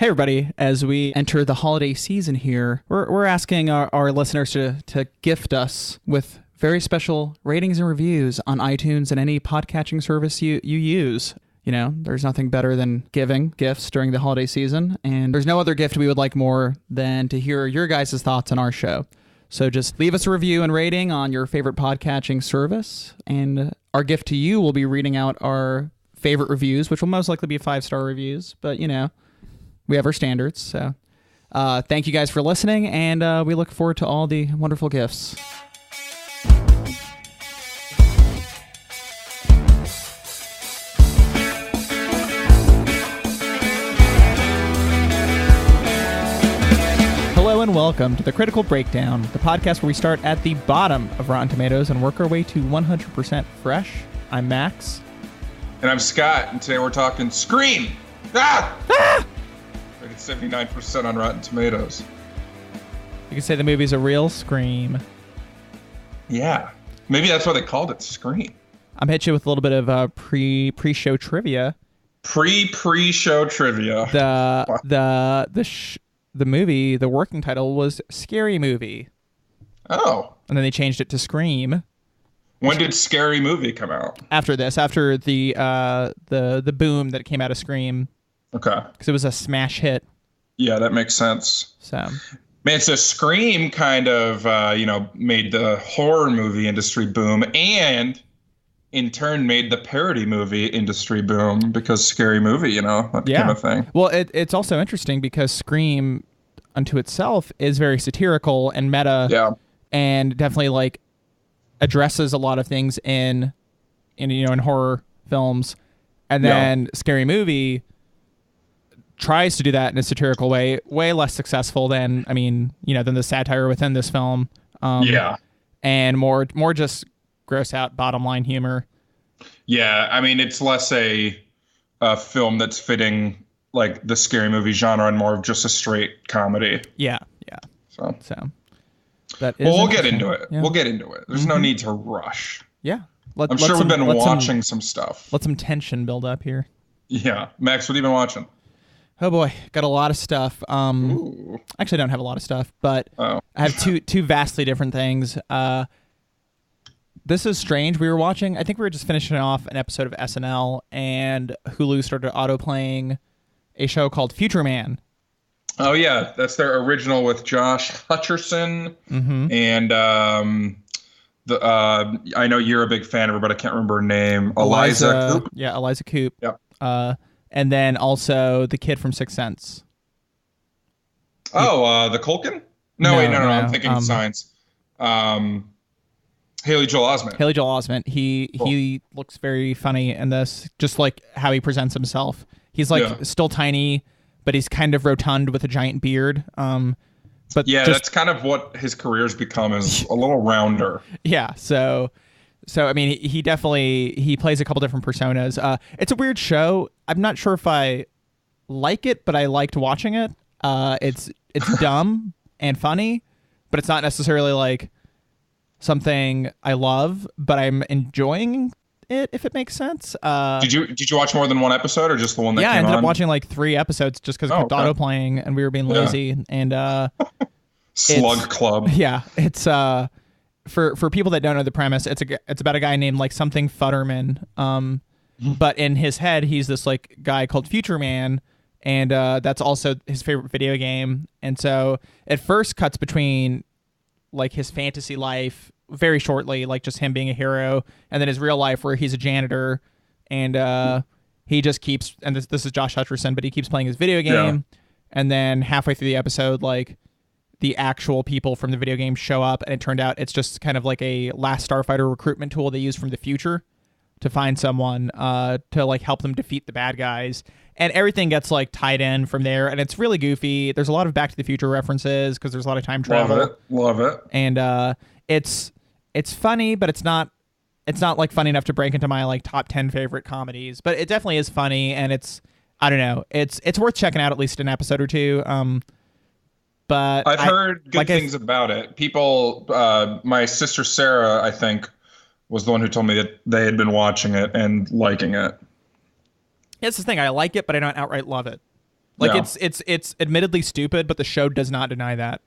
Hey everybody, as we enter the holiday season here, we're asking our listeners to gift us with very special ratings and reviews on iTunes and any podcatching service you use. You know, there's nothing better than giving gifts during the holiday season, and there's no other gift we would like more than to hear your guys' thoughts on our show. So just leave us a review and rating on your favorite podcatching service, and our gift to you will be reading out our favorite reviews, which will most likely be 5-star reviews, but you know, we have our standards. So thank you guys for listening, and we look forward to all the wonderful gifts. Hello and welcome to the Critical Breakdown, the podcast where we start at the bottom of Rotten Tomatoes and work our way to 100% fresh. I'm Max. And I'm Scott, and today we're talking Scream! Ah! Rated 79% on Rotten Tomatoes. You can say the movie's a real scream. Yeah. Maybe that's why they called it Scream. I'm hit you with a little bit of pre-show trivia. Pre-show trivia. The movie, the working title was Scary Movie. Oh. And then they changed it to Scream. When did Scary Movie come out? After this, after the boom that came out of Scream. Okay. Because it was a smash hit. Yeah, that makes sense. So, man, so Scream kind of, made the horror movie industry boom, and in turn made the parody movie industry boom because Scary Movie, that became a thing. Well, it's also interesting because Scream unto itself is very satirical and meta, and definitely addresses a lot of things in horror films, and then Scary Movie tries to do that in a satirical way less successful than the satire within this film. And more just gross out bottom line humor. Yeah, I mean, it's less a film that's fitting the Scary Movie genre and more of just a straight comedy. Yeah. So that is we'll get into it. Yeah. We'll get into it. There's no need to rush. Yeah. I'm sure we've been watching some stuff. Let some tension build up here. Yeah. Max, what have you been watching? Oh boy, got a lot of stuff. Actually, I don't have a lot of stuff, but I have two vastly different things. This is strange. I think we were just finishing off an episode of SNL, and Hulu started auto-playing a show called Future Man. Oh yeah, that's their original with Josh Hutcherson, and I know you're a big fan of her, but I can't remember her name. Eliza Coupe. Yeah, Eliza Coupe. Yep. And then also the kid from Sixth Sense. Oh, the Culkin? No, I'm thinking Signs. Haley Joel Osment. He looks very funny in this, just like how he presents himself. He's still tiny, but he's kind of rotund with a giant beard. But that's kind of what his career's become, is a little rounder. Yeah, so I mean, he plays a couple different personas. It's a weird show. I'm not sure if I like it, but I liked watching it. It's dumb and funny, but it's not necessarily something I love, but I'm enjoying it, if it makes sense. Did you watch more than one episode, or just the one that came on? Yeah, I ended up watching 3 episodes just because it kept auto-playing and we were being lazy. And Slug Club. Yeah, it's for people that don't know the premise, it's about a guy named something Futterman. But in his head, he's this guy called Future Man, and that's also his favorite video game. And so it first cuts between his fantasy life very shortly, just him being a hero, and then his real life where he's a janitor, and he just keeps, and this is Josh Hutcherson, but he keeps playing his video game, and then halfway through the episode, the actual people from the video game show up, and it turned out it's just kind of a Last Starfighter recruitment tool they use from the future to find someone to help them defeat the bad guys. And everything gets tied in from there, and it's really goofy. There's a lot of Back to the Future references because there's a lot of time travel. Love it. And it's funny, but it's not funny enough to break into my top 10 favorite comedies. But it definitely is funny, and it's worth checking out at least an episode or two. But I've heard good things about it. People, my sister Sarah, I think, was the one who told me that they had been watching it and liking it. It's the thing. I like it, but I don't outright love it. Like it's admittedly stupid, but the show does not deny that.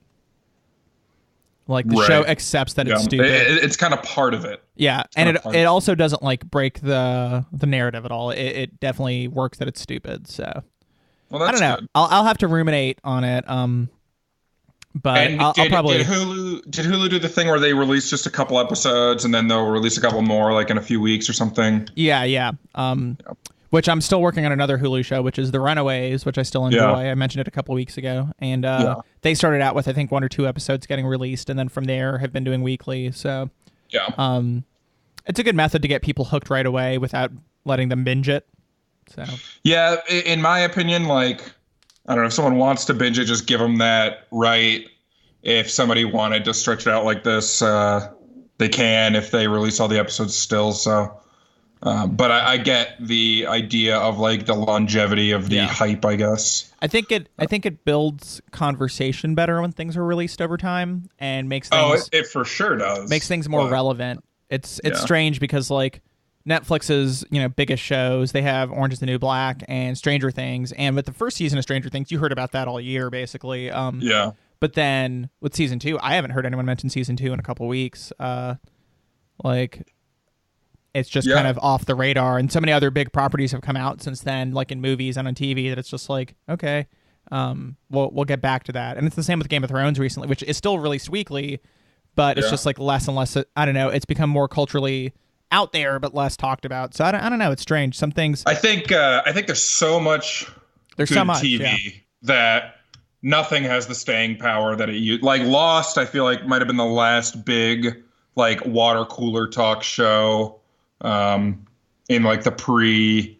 Like the show accepts that it's stupid. It's kind of part of it. Yeah, and it also doesn't like break the narrative at all. It definitely works that it's stupid. So I don't know. I'll have to ruminate on it. But I'll probably did Hulu do the thing where they release just a couple episodes and then they'll release a couple more like in a few weeks or something? Yeah. Which I'm still working on another Hulu show, which is The Runaways, which I still enjoy. Yeah. I mentioned it a couple weeks ago. And they started out with, I think, 1 or 2 episodes getting released, and then from there have been doing weekly. So it's a good method to get people hooked right away without letting them binge it. So yeah, in my opinion, like, I don't know, if someone wants to binge it, just give them that right. If somebody wanted to stretch it out like this, they can if they release all the episodes still. So. But I get the idea of like the longevity of the hype, I guess. I think it builds conversation better when things are released over time and makes things. It for sure does. Makes things more relevant. It's strange because like Netflix's biggest shows, they have Orange is the New Black and Stranger Things, and with the first season of Stranger Things, you heard about that all year basically. But then with season 2, I haven't heard anyone mention season 2 in a couple weeks. It's just kind of off the radar, and so many other big properties have come out since then, like in movies and on TV, that it's just like, okay, we'll get back to that. And it's the same with Game of Thrones recently, which is still released weekly, but it's just like less and less. I don't know. It's become more culturally out there, but less talked about. So I don't know. It's strange. Some things. I think there's so much. There's good so much TV that nothing has the staying power that it used. Like Lost, I feel like might have been the last big like water cooler talk show. In like the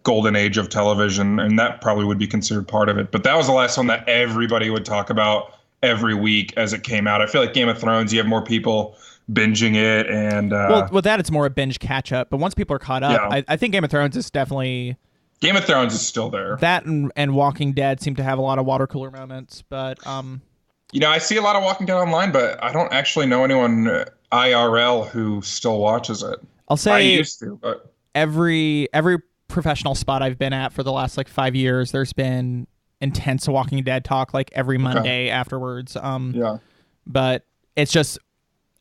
golden age of television, and that probably would be considered part of it. But that was the last one that everybody would talk about every week as it came out. I feel like Game of Thrones, you have more people binging it, and with that it's more a binge catch up. But once people are caught up, I think Game of Thrones is definitely. Game of Thrones is still there. That and Walking Dead seem to have a lot of water cooler moments, but I see a lot of Walking Dead online, but I don't actually know anyone IRL who still watches it. I'll say I used to, but every professional spot I've been at for the last like 5 years, there's been intense Walking Dead talk like every Monday afterwards. But it's just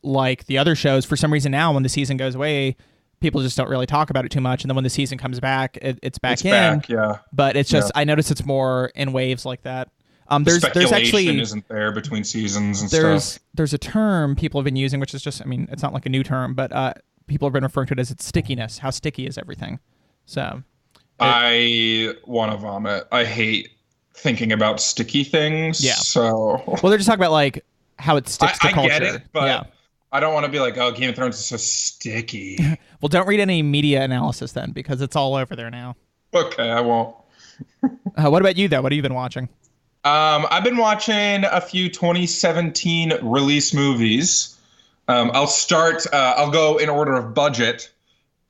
like the other shows. For some reason now, when the season goes away, people just don't really talk about it too much, and then when the season comes back, it's back in. But it's just I notice it's more in waves like that. There's actually isn't there between seasons and stuff. There's a term people have been using, which is just, I mean, it's not like a new term, but people have been referring to it as its stickiness. How sticky is everything? So I want to vomit. I hate thinking about sticky things. Yeah. So well, they're just talking about like how it sticks to culture. I get it, but I don't want to be like, oh, Game of Thrones is so sticky. Well, don't read any media analysis then, because it's all over there now. Okay, I won't. What about you though? What have you been watching? I've been watching a few 2017 release movies. I'll go in order of budget,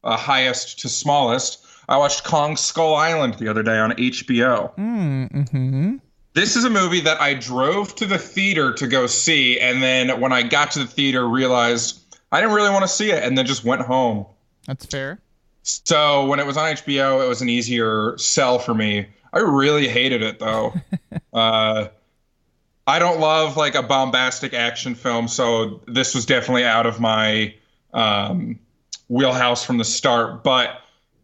highest to smallest. I watched Kong Skull Island the other day on HBO. Mm-hmm. This is a movie that I drove to the theater to go see, and then when I got to the theater, realized I didn't really want to see it, and then just went home. That's fair. So when it was on HBO, it was an easier sell for me. I really hated it, though. I don't love like a bombastic action film, so this was definitely out of my wheelhouse from the start. But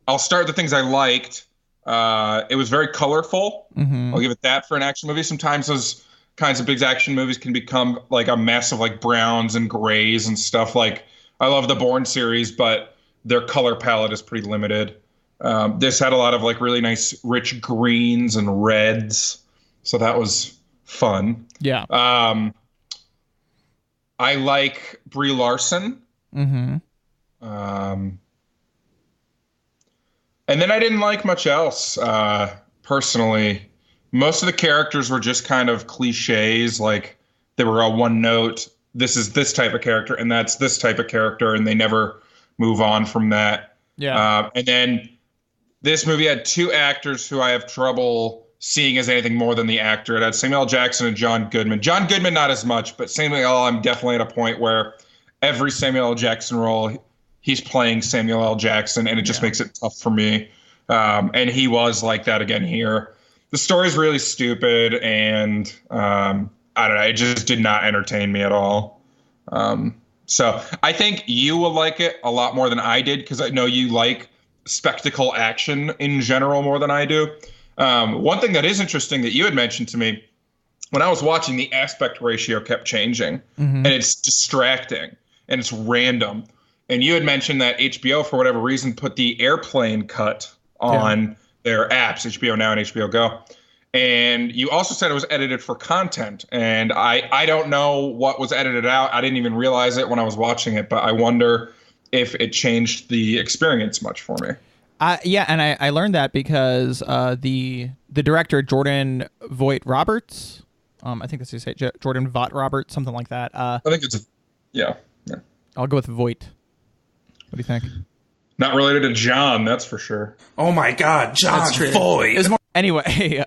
I'll start with the things I liked. It was very colorful. Mm-hmm. I'll give it that for an action movie. Sometimes those kinds of big action movies can become like a mess of like browns and grays and stuff. Like I love the Bourne series, but their color palette is pretty limited. This had a lot of like really nice rich greens and reds, so that was fun. Yeah. I like Brie Larson. Mm-hmm. And then I didn't like much else, personally. Most of the characters were just kind of cliches, like they were all one note. This is this type of character, and that's this type of character, and they never move on from that. Yeah. And then this movie had two actors who I have trouble seeing as anything more than the actor. It had Samuel L. Jackson and John Goodman. John Goodman, not as much, but Samuel L., I'm definitely at a point where every Samuel L. Jackson role, he's playing Samuel L. Jackson, and it just makes it tough for me. And he was like that again here. the story's really stupid, and I don't know, it just did not entertain me at all. So I think you will like it a lot more than I did, because I know you like spectacle action in general more than I do. One thing that is interesting that you had mentioned to me, when I was watching, the aspect ratio kept changing, and it's distracting and it's random. And you had mentioned that HBO, for whatever reason, put the airplane cut on their apps, HBO Now and HBO Go. And you also said it was edited for content. And I don't know what was edited out. I didn't even realize it when I was watching it, but I wonder if it changed the experience much for me. Yeah, and I learned that because the director, Jordan Vogt Roberts, I think that's how you say it, Jordan Vogt Roberts, something like that. I think it's, yeah. I'll go with Vogt. What do you think? Not related to John, that's for sure. Oh my God, John Voight. Anyway,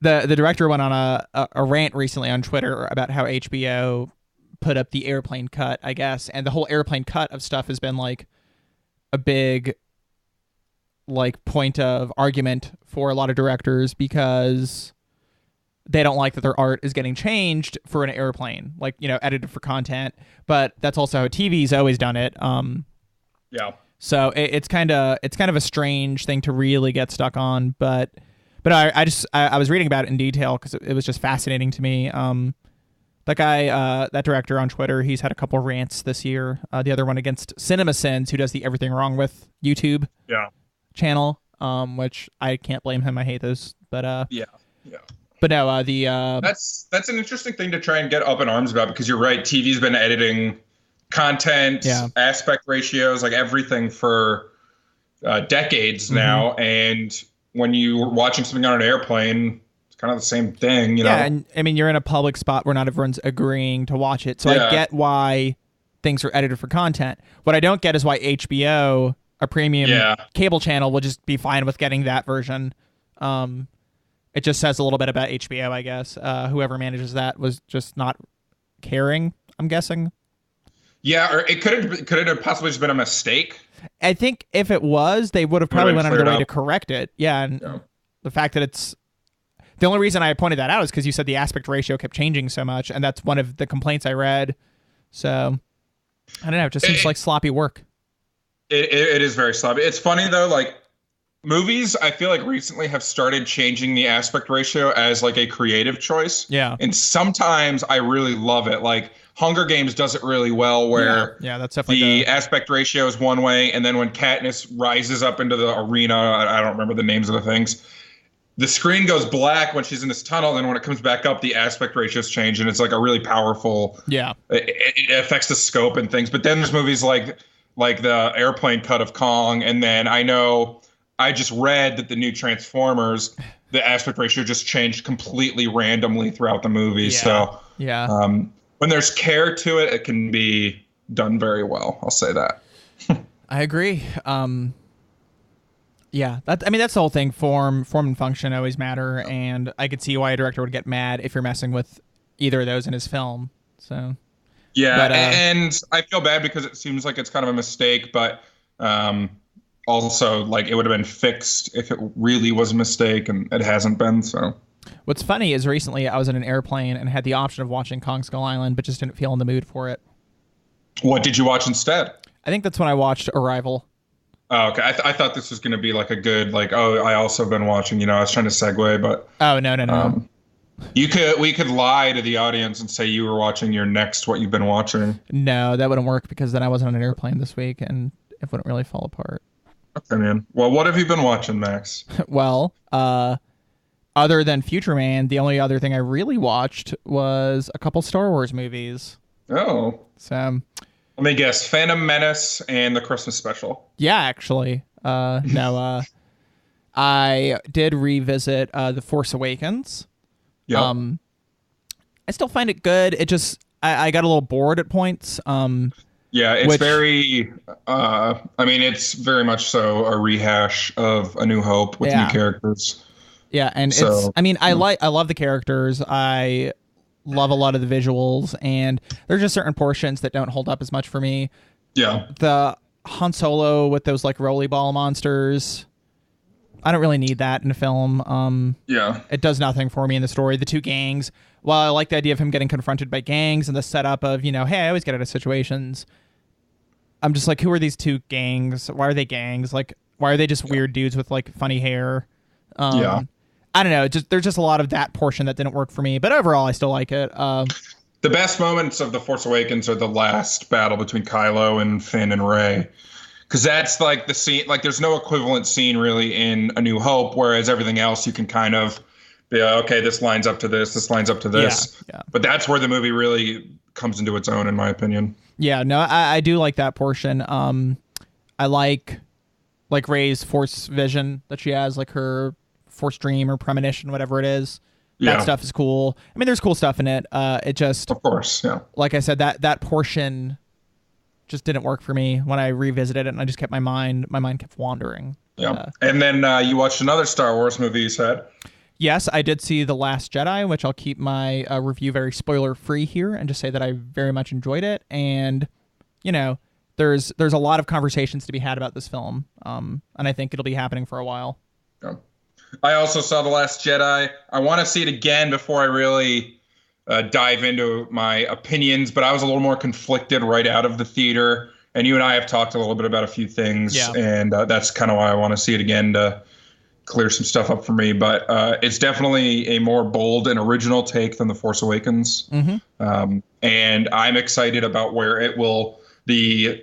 the director went on a rant recently on Twitter about how HBO put up the airplane cut, I guess, and the whole airplane cut of stuff has been like a big like point of argument for a lot of directors, because they don't like that their art is getting changed for an airplane, like, you know, edited for content. But that's also how TV's always done it. Yeah. So it's kind of a strange thing to really get stuck on. But I was reading about it in detail because it was just fascinating to me. That guy, that director on Twitter, he's had a couple rants this year. The other one against CinemaSins, who does the Everything Wrong with YouTube channel, which I can't blame him. I hate those. But yeah. But no, that's an interesting thing to try and get up in arms about, because you're right. TV's been editing content, aspect ratios, like everything for decades now. And when you're watching something on an airplane, it's kind of the same thing, you know? Yeah, and I mean, you're in a public spot where not everyone's agreeing to watch it. So I get why things are edited for content. What I don't get is why HBO, a premium cable channel, will just be fine with getting that version. It just says a little bit about HBO, I guess. Whoever manages that was just not caring, I'm guessing. Yeah, or it could have possibly just been a mistake. I think if it was, they would have probably went out of their way to correct it. Yeah, and the fact that it's... The only reason I pointed that out is because you said the aspect ratio kept changing so much, and that's one of the complaints I read. So, I don't know, it just seems like sloppy work. It is very sloppy. It's funny, though, like, movies, I feel like recently have started changing the aspect ratio as like a creative choice. Yeah. And sometimes I really love it. Like Hunger Games does it really well, where that's definitely the aspect ratio is one way, and then when Katniss rises up into the arena, I don't remember the names of the things, the screen goes black when she's in this tunnel, and then when it comes back up, the aspect ratios change, and it's like a really powerful. Yeah. It affects the scope and things. But then there's movies like the airplane cut of Kong, and then I just read that the new Transformers, the aspect ratio just changed completely randomly throughout the movie. So when there's care to it, it can be done very well. I'll say that. I agree. That's the whole thing. Form and function always matter, and I could see why a director would get mad if you're messing with either of those in his film. So and I feel bad because it seems like it's kind of a mistake, but also, like, it would have been fixed if it really was a mistake, and it hasn't been. So, what's funny is recently I was in an airplane and had the option of watching Kong Skull Island, but just didn't feel in the mood for it. What did you watch instead? I think that's when I watched Arrival. Oh, okay. I thought this was going to be like a good, like, I also been watching. You know, I was trying to segue, but no. We could lie to the audience and say you were watching your next what you've been watching. No, that wouldn't work, because then I wasn't on an airplane this week, and it wouldn't really fall apart. Okay, man. Well, what have you been watching, Max? Well, other than Future Man, the only other thing I really watched was a couple Star Wars movies. Oh. So, let me guess. Phantom Menace and the Christmas special. Yeah, actually. No, I did revisit The Force Awakens. Yeah. I still find it good. It just, I got a little bored at points. Yeah, it's very, it's very much so a rehash of A New Hope with new characters. Yeah, and I love the characters. I love a lot of the visuals, and there's just certain portions that don't hold up as much for me. Yeah. The Han Solo with those like rolly ball monsters, I don't really need that in a film. It does nothing for me in the story. The two gangs, while I like the idea of him getting confronted by gangs and the setup of, hey, I always get out of situations, I'm just like, who are these two gangs? Why are they gangs? Like, why are they just weird dudes with like funny hair? I don't know. There's just a lot of that portion that didn't work for me. But overall, I still like it. The best moments of The Force Awakens are the last battle between Kylo and Finn and Rey. Because that's like the scene, like there's no equivalent scene really in A New Hope, whereas everything else you can kind of be like, okay, this lines up to this lines up to this. Yeah. But that's where the movie really comes into its own, in my opinion. Yeah, no, I do like that portion. I like Rey's Force vision that she has, like her Force dream or premonition, whatever it is. That stuff is cool. I mean, there's cool stuff in it. It just, of course, yeah. Like I said, that portion just didn't work for me when I revisited it, and I just kept my mind kept wandering. Yeah. And then you watched another Star Wars movie, you said? Yes, I did see The Last Jedi, which I'll keep my review very spoiler-free here and just say that I very much enjoyed it. And, there's a lot of conversations to be had about this film, and I think it'll be happening for a while. Yeah. I also saw The Last Jedi. I want to see it again before I really dive into my opinions, but I was a little more conflicted right out of the theater. And you and I have talked a little bit about a few things, and that's kind of why I want to see it again to clear some stuff up for me. But it's definitely a more bold and original take than The Force Awakens. Mm-hmm. And I'm excited about where the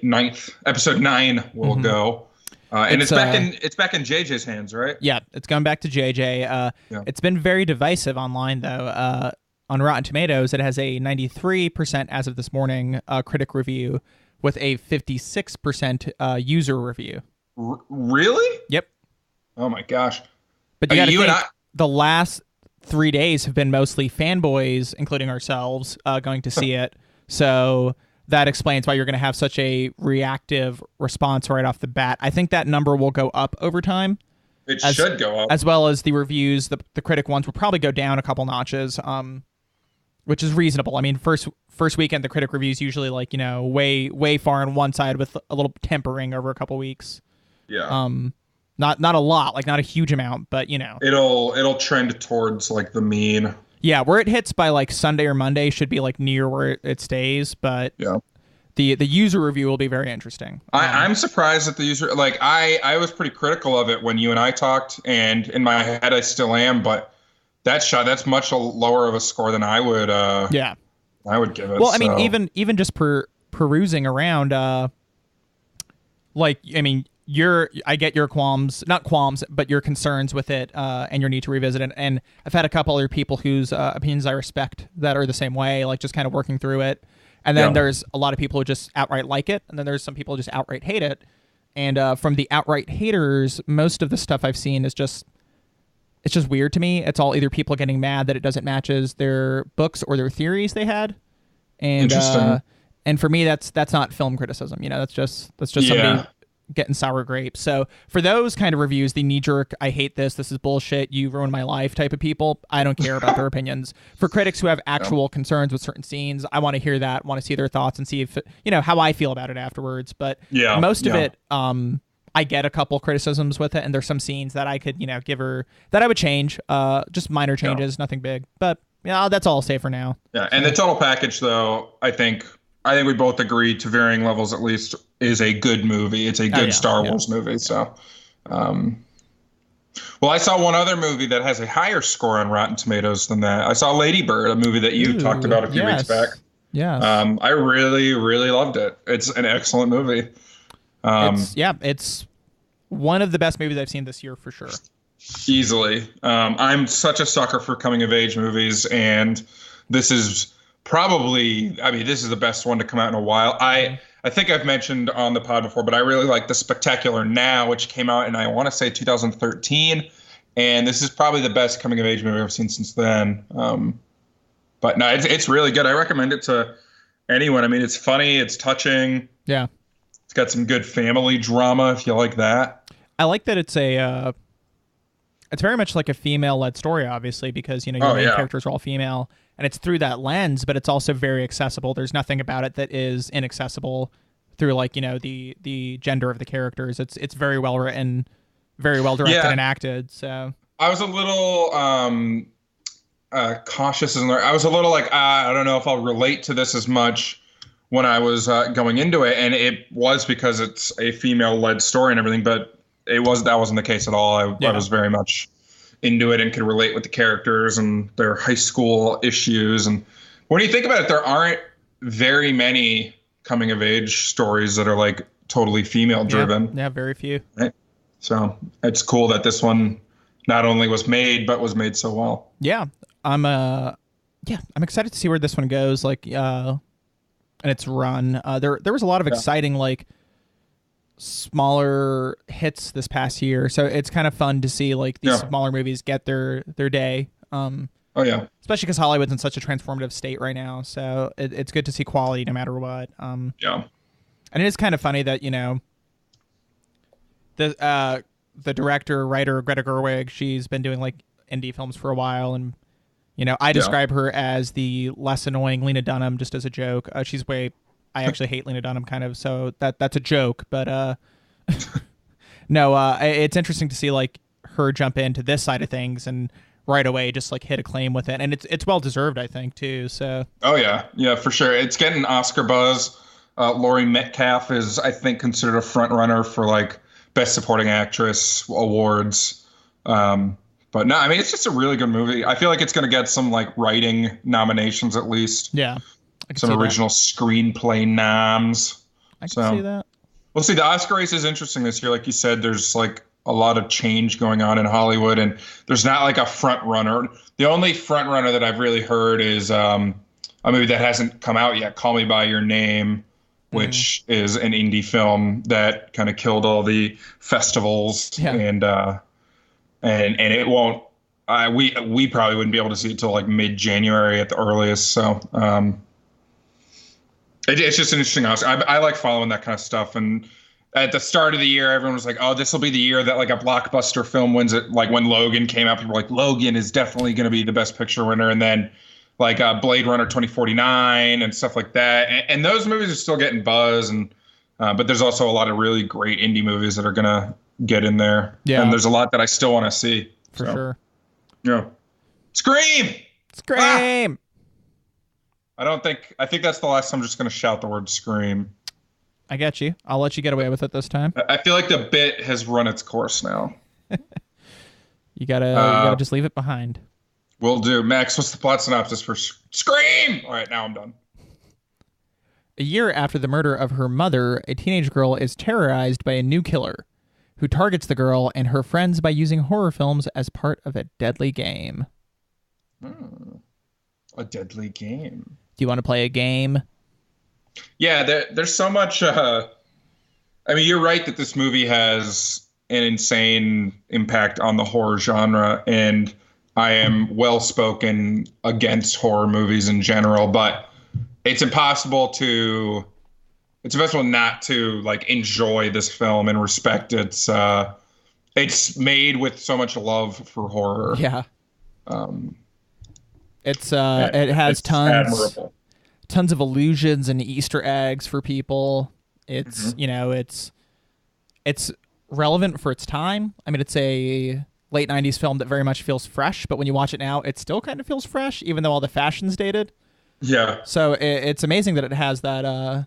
episode 9 will go. And it's back in JJ's hands, right? Yeah, it's going back to JJ. It's been very divisive online, though. On Rotten Tomatoes, it has a 93% as of this morning critic review with a 56% user review. Really? Yep. Oh my gosh! But you got to think, the last 3 days have been mostly fanboys, including ourselves, going to see it. So that explains why you're going to have such a reactive response right off the bat. I think that number will go up over time. It should go up. As well as the reviews, the critic ones will probably go down a couple notches, which is reasonable. I mean, first weekend, the critic reviews usually way far on one side with a little tempering over a couple weeks. Yeah. Not a lot, like not a huge amount, but it'll trend towards like the mean. Yeah, where it hits by like Sunday or Monday should be like near where it stays, but the user review will be very interesting. I'm surprised that the user, like I was pretty critical of it when you and I talked, and in my head I still am, but that's much lower of a score than I would I would give it. Well, I mean, even just perusing around, I get your not qualms, but your concerns with it, and your need to revisit it. And I've had a couple other people whose opinions I respect that are the same way, like just kind of working through it. And then there's a lot of people who just outright like it, and then there's some people who just outright hate it. And from the outright haters, most of the stuff I've seen is just weird to me. It's all either people getting mad that it doesn't matches their books or their theories they had. And interesting. And for me, that's not film criticism. That's just somebody getting sour grapes. So for those kind of reviews, the knee-jerk, I hate this is bullshit, you ruined my life type of people, I don't care about their opinions. For critics who have actual concerns with certain scenes, I want to hear that, want to see their thoughts and see if how I feel about it afterwards. But most of it, I get a couple criticisms with it, and there's some scenes that I could give her that I would change, just minor changes, nothing big. But that's all I'll say for now. Yeah, and the total package, though, I think we both agree, to varying levels at least, is a good movie. It's a good Star Wars movie. So, well, I saw one other movie that has a higher score on Rotten Tomatoes than that. I saw Lady Bird, a movie that you talked about a few weeks back. Yeah. I really, really loved it. It's an excellent movie. It's one of the best movies I've seen this year for sure. Easily. I'm such a sucker for coming of age movies, and this is probably, this is the best one to come out in a while. I think I've mentioned on the pod before, but I really like The Spectacular Now, which came out in, I want to say, 2013. And this is probably the best coming of age movie I've seen since then. But no, it's really good. I recommend it to anyone. I mean, it's funny, it's touching. Yeah. It's got some good family drama if you like that. I like that it's very much like a female-led story, obviously, because your main characters are all female, and it's through that lens, but it's also very accessible. There's nothing about it that is inaccessible through the gender of the characters. It's very well written, very well directed and acted. So I was a little cautious. I was a little like, I don't know if I'll relate to this as much when I was going into it. And it was because it's a female-led story and everything, but that wasn't the case at all. I was very much into it and could relate with the characters and their high school issues. And when you think about it, there aren't very many coming of age stories that are like totally female driven. Yeah, very few. Right? So it's cool that this one not only was made, but was made so well. Yeah. I'm excited to see where this one goes. Like, and its run. There was a lot of exciting, like, smaller hits this past year, so it's kind of fun to see like these smaller movies get their day. Especially because Hollywood's in such a transformative state right now, so it's good to see quality no matter what. And it is kind of funny that the director writer Greta Gerwig, she's been doing like indie films for a while, and I describe her as the less annoying Lena Dunham, just as a joke. I actually hate Lena Dunham kind of, so that's a joke. But no, it's interesting to see like her jump into this side of things and right away just like hit acclaim with it, and it's well deserved, I think, too. So yeah, for sure, it's getting Oscar buzz. Laurie Metcalf is, I think, considered a front runner for like Best Supporting Actress awards. But no, I mean, it's just a really good movie. I feel like it's going to get some like writing nominations at least. Yeah. Some original screenplay noms. I can see that. We'll see. The Oscar race is interesting this year. Like you said, there's like a lot of change going on in Hollywood, and there's not like a front runner. The only front runner that I've really heard is a movie that hasn't come out yet, Call Me by Your Name, which is an indie film that kind of killed all the festivals, and it won't. We probably wouldn't be able to see it till like mid-January at the earliest. So. It's just an interesting house. I like following that kind of stuff. And at the start of the year, everyone was like, oh, this will be the year that like a blockbuster film wins it. Like when Logan came out, people were like, Logan is definitely going to be the best picture winner. And then like Blade Runner 2049 and stuff like that. And those movies are still getting buzz. And but there's also a lot of really great indie movies that are going to get in there. Yeah. And there's a lot that I still want to see. For sure. Yeah. Scream! Ah! I think that's the last time I'm just going to shout the word scream. I get you. I'll let you get away with it this time. I feel like the bit has run its course now. You gotta just leave it behind. Will do. Max, what's the plot synopsis for Scream? All right, now I'm done. A year after the murder of her mother, a teenage girl is terrorized by a new killer who targets the girl and her friends by using horror films as part of a deadly game. A deadly game. Do you want to play a game? Yeah, there's so much. I mean, you're right that this movie has an insane impact on the horror genre, and I am well spoken against horror movies in general, but it's impossible not to like enjoy this film and respect it's made with so much love for horror. Yeah. It has tons of illusions and Easter eggs for people. It's it's relevant for its time. I mean, it's a late 90s film that very much feels fresh, but when you watch it now, it still kind of feels fresh, even though all the fashion's dated. Yeah. So it's amazing that it has that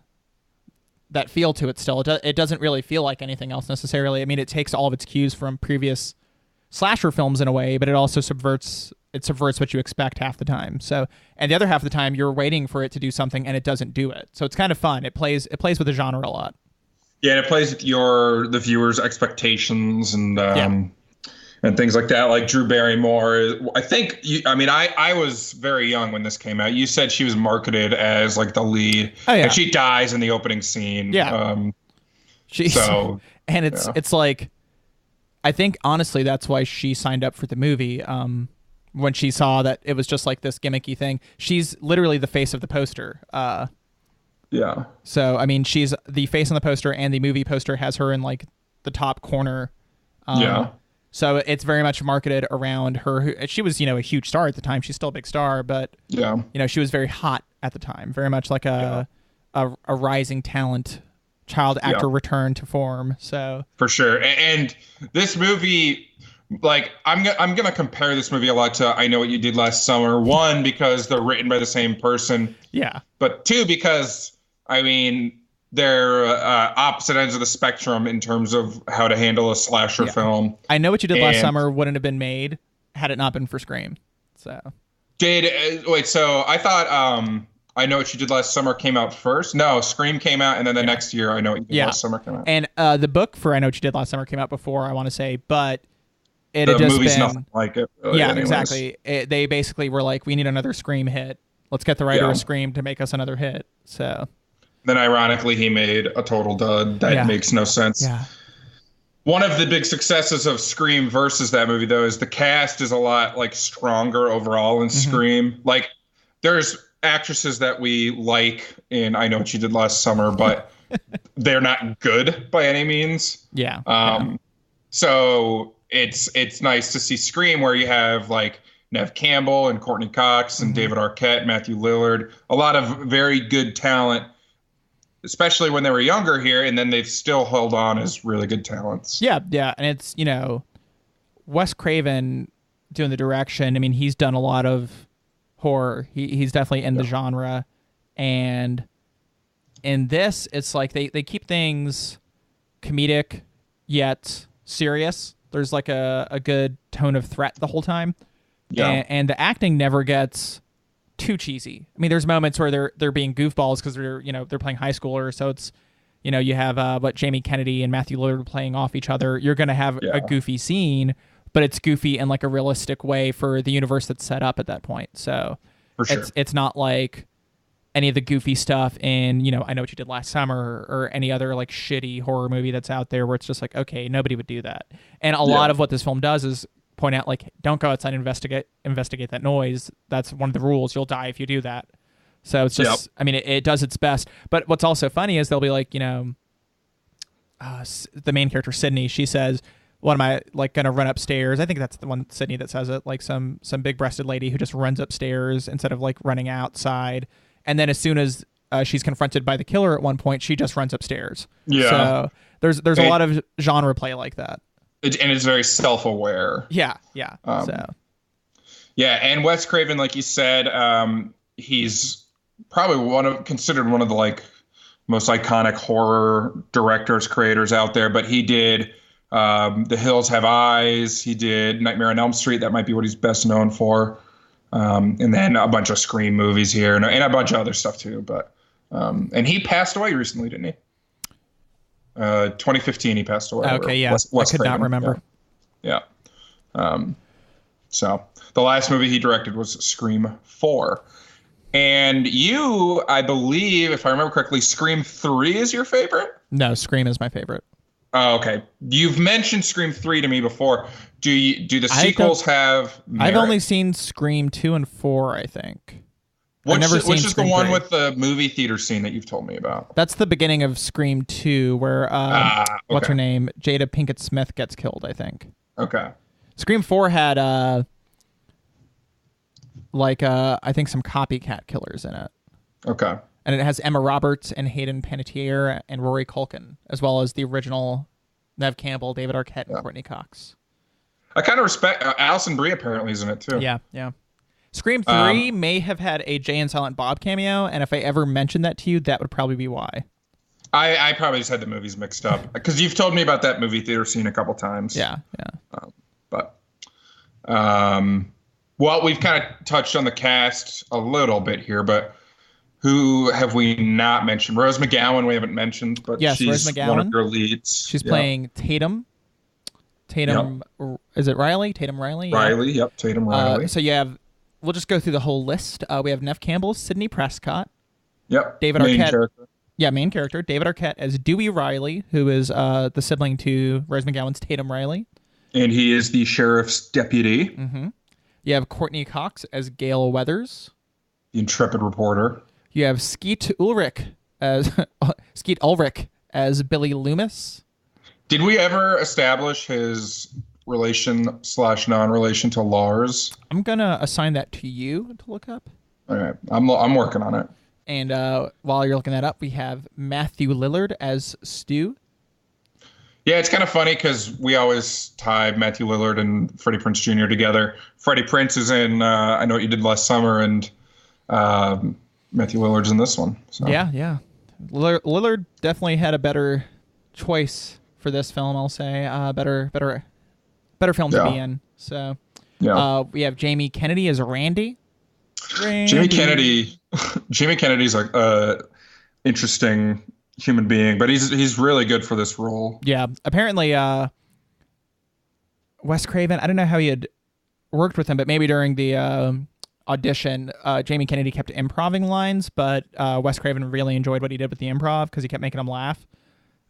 feel to it still. It doesn't really feel like anything else necessarily. I mean, it takes all of its cues from previous slasher films in a way, but it also subverts what you expect half the time. So, and the other half of the time, you're waiting for it to do something, and it doesn't do it. So it's kind of fun. It plays with the genre a lot. Yeah, and it plays with the viewer's expectations and things like that. Like Drew Barrymore, I was very young when this came out. You said she was marketed as like the lead, and she dies in the opening scene. Yeah, it's like, I think honestly that's why she signed up for the movie. When she saw that it was just like this gimmicky thing, she's literally the face of the poster. Yeah. So, I mean, she's the face on the poster, and the movie poster has her in like the top corner. So it's very much marketed around her. She was, a huge star at the time. She's still a big star, but she was very hot at the time. Very much like a rising talent child actor return to form. So for sure. And this movie, like, I'm gonna compare this movie a lot to I Know What You Did Last Summer. One, because they're written by the same person. Yeah. But two, because I mean, they're opposite ends of the spectrum in terms of how to handle a slasher film. I Know What You Did Last Summer wouldn't have been made had it not been for Scream. So so I thought I Know What You Did Last Summer came out first. No, Scream came out, and then the next year I Know What You Did Last Summer came out. And the book for I Know What You Did Last Summer came out before, I want to say, but it the had just movie's been nothing like it. Really, yeah, anyways. exactly. They basically were like, we need another Scream hit. Let's get the writer of Scream to make us another hit. So then, ironically, he made a total dud. That makes no sense. Yeah. One of the big successes of Scream versus that movie, though, is the cast is a lot like stronger overall in Scream. Like, there's actresses that we like in I Know What You Did Last Summer, but they're not good by any means. Yeah. So it's nice to see Scream where you have like Neve Campbell and Courtney Cox and David Arquette, Matthew Lillard, a lot of very good talent, especially when they were younger here, and then they've still held on as really good talents. Yeah, and it's, you know, Wes Craven doing the direction. I mean, he's done a lot of horror. He's definitely in the genre. And in this, it's like they keep things comedic yet serious. There's like a good tone of threat the whole time. Yeah. And the acting never gets too cheesy. I mean, there's moments where they're being goofballs because they're playing high schoolers. So it's, you know, you have Jamie Kennedy and Matthew Lillard playing off each other. You're going to have a goofy scene, but it's goofy in like a realistic way for the universe that's set up at that point. So for sure. It's not like any of the goofy stuff in, you know, I Know What You Did Last Summer or any other like shitty horror movie that's out there where it's just like, okay, nobody would do that. And a lot of what this film does is point out, like, don't go outside and investigate that noise. That's one of the rules. You'll die if you do that. So it's just, I mean, it does its best. But what's also funny is they'll be like, you know, the main character, Sydney, she says, what am I, like, going to run upstairs? I think that's the one, Sydney, that says it, like some big-breasted lady who just runs upstairs instead of, like, running outside. And then as soon as she's confronted by the killer at one point, she just runs upstairs. Yeah. So there's a lot of genre play like that. And it's very self-aware. Yeah. And Wes Craven, like you said, he's probably considered one of the like most iconic horror directors, creators out there. But he did The Hills Have Eyes. He did Nightmare on Elm Street. That might be what he's best known for. And then a bunch of Scream movies here and a bunch of other stuff too. But and he passed away recently, didn't he? 2015 he passed away. Okay, yeah. Wes I could Craven. Not remember. Yeah. So the last movie he directed was Scream 4. And you, I believe, if I remember correctly, Scream 3 is your favorite? No, Scream is my favorite. Oh, okay. You've mentioned Scream 3 to me before. Do the sequels have merit? I've only seen Scream 2 and 4, I think. Which is the one with the movie theater scene that you've told me about? That's the beginning of Scream 2, where what's her name? Jada Pinkett Smith gets killed, I think. Okay. Scream 4 had I think some copycat killers in it. Okay. And it has Emma Roberts and Hayden Panettiere and Rory Culkin, as well as the original Neve Campbell, David Arquette, and Courtney Cox. I kind of respect Alison Brie apparently is in it too. Yeah. Scream 3 may have had a Jay and Silent Bob cameo, and if I ever mentioned that to you, that would probably be why. I probably just had the movies mixed up because you've told me about that movie theater scene a couple times. Yeah. Well, we've kind of touched on the cast a little bit here, but who have we not mentioned? Rose McGowan we haven't mentioned, but yes, she's Rose McGowan. One of your leads. She's playing Tatum. Is it Riley? Tatum Riley? Riley, yep, Tatum Riley. So you have, we'll just go through the whole list. We have Neve Campbell, Sidney Prescott. Yep. David Arquette. Character. Yeah, main character. David Arquette as Dewey Riley, who is the sibling to Rose McGowan's Tatum Riley. And he is the sheriff's deputy. Mm-hmm. You have Courtney Cox as Gail Weathers. The intrepid reporter. You have Skeet Ulrich as Billy Loomis. Did we ever establish his relation/non-relation to Lars? I'm gonna assign that to you to look up. All right, I'm working on it. And while you're looking that up, we have Matthew Lillard as Stu. Yeah, it's kind of funny because we always tie Matthew Lillard and Freddie Prinze Jr. together. Freddie Prinze is in I Know What You Did Last Summer, and Matthew Lillard's in this one. So. Yeah. Lillard definitely had a better choice for this film, I'll say. Better film to be in. So we have Jamie Kennedy as Randy. Jamie Kennedy's like interesting human being, but he's really good for this role. Yeah, apparently Wes Craven, I don't know how he had worked with him, but maybe during the audition, Jamie Kennedy kept improving lines, but Wes Craven really enjoyed what he did with the improv because he kept making him laugh.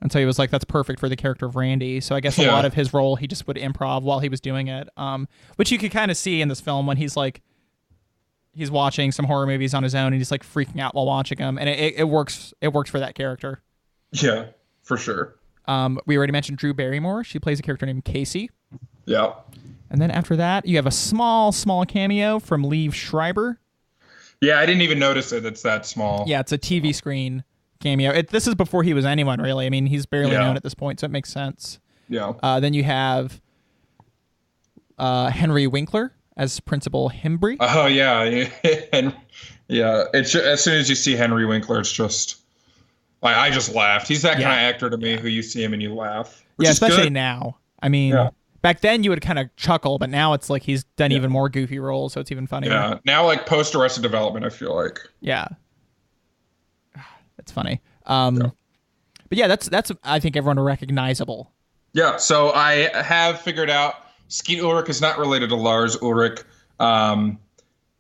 And so he was like, that's perfect for the character of Randy. So I guess a lot of his role, he just would improv while he was doing it, which you could kind of see in this film when he's watching some horror movies on his own and he's like freaking out while watching them. And it works for that character. Yeah, for sure. We already mentioned Drew Barrymore. She plays a character named Casey. Yeah. And then after that, you have a small cameo from Liev Schreiber. Yeah, I didn't even notice it. It's that small. Yeah, it's a TV screen cameo. This is before he was anyone, really. I mean, he's barely known at this point, so it makes sense. Yeah. Then you have Henry Winkler as Principal Himbry. Oh, yeah. Yeah. It's as soon as you see Henry Winkler, it's just... I just laughed. He's that kind of actor to me who you see him and you laugh. Yeah, especially now. I mean, back then you would kind of chuckle, but now it's like he's done even more goofy roles, so it's even funnier. Yeah, now like post-Arrested Development, I feel like. Yeah. It's funny. But yeah, that's I think everyone recognizable. Yeah, so I have figured out Skeet Ulrich is not related to Lars Ulrich.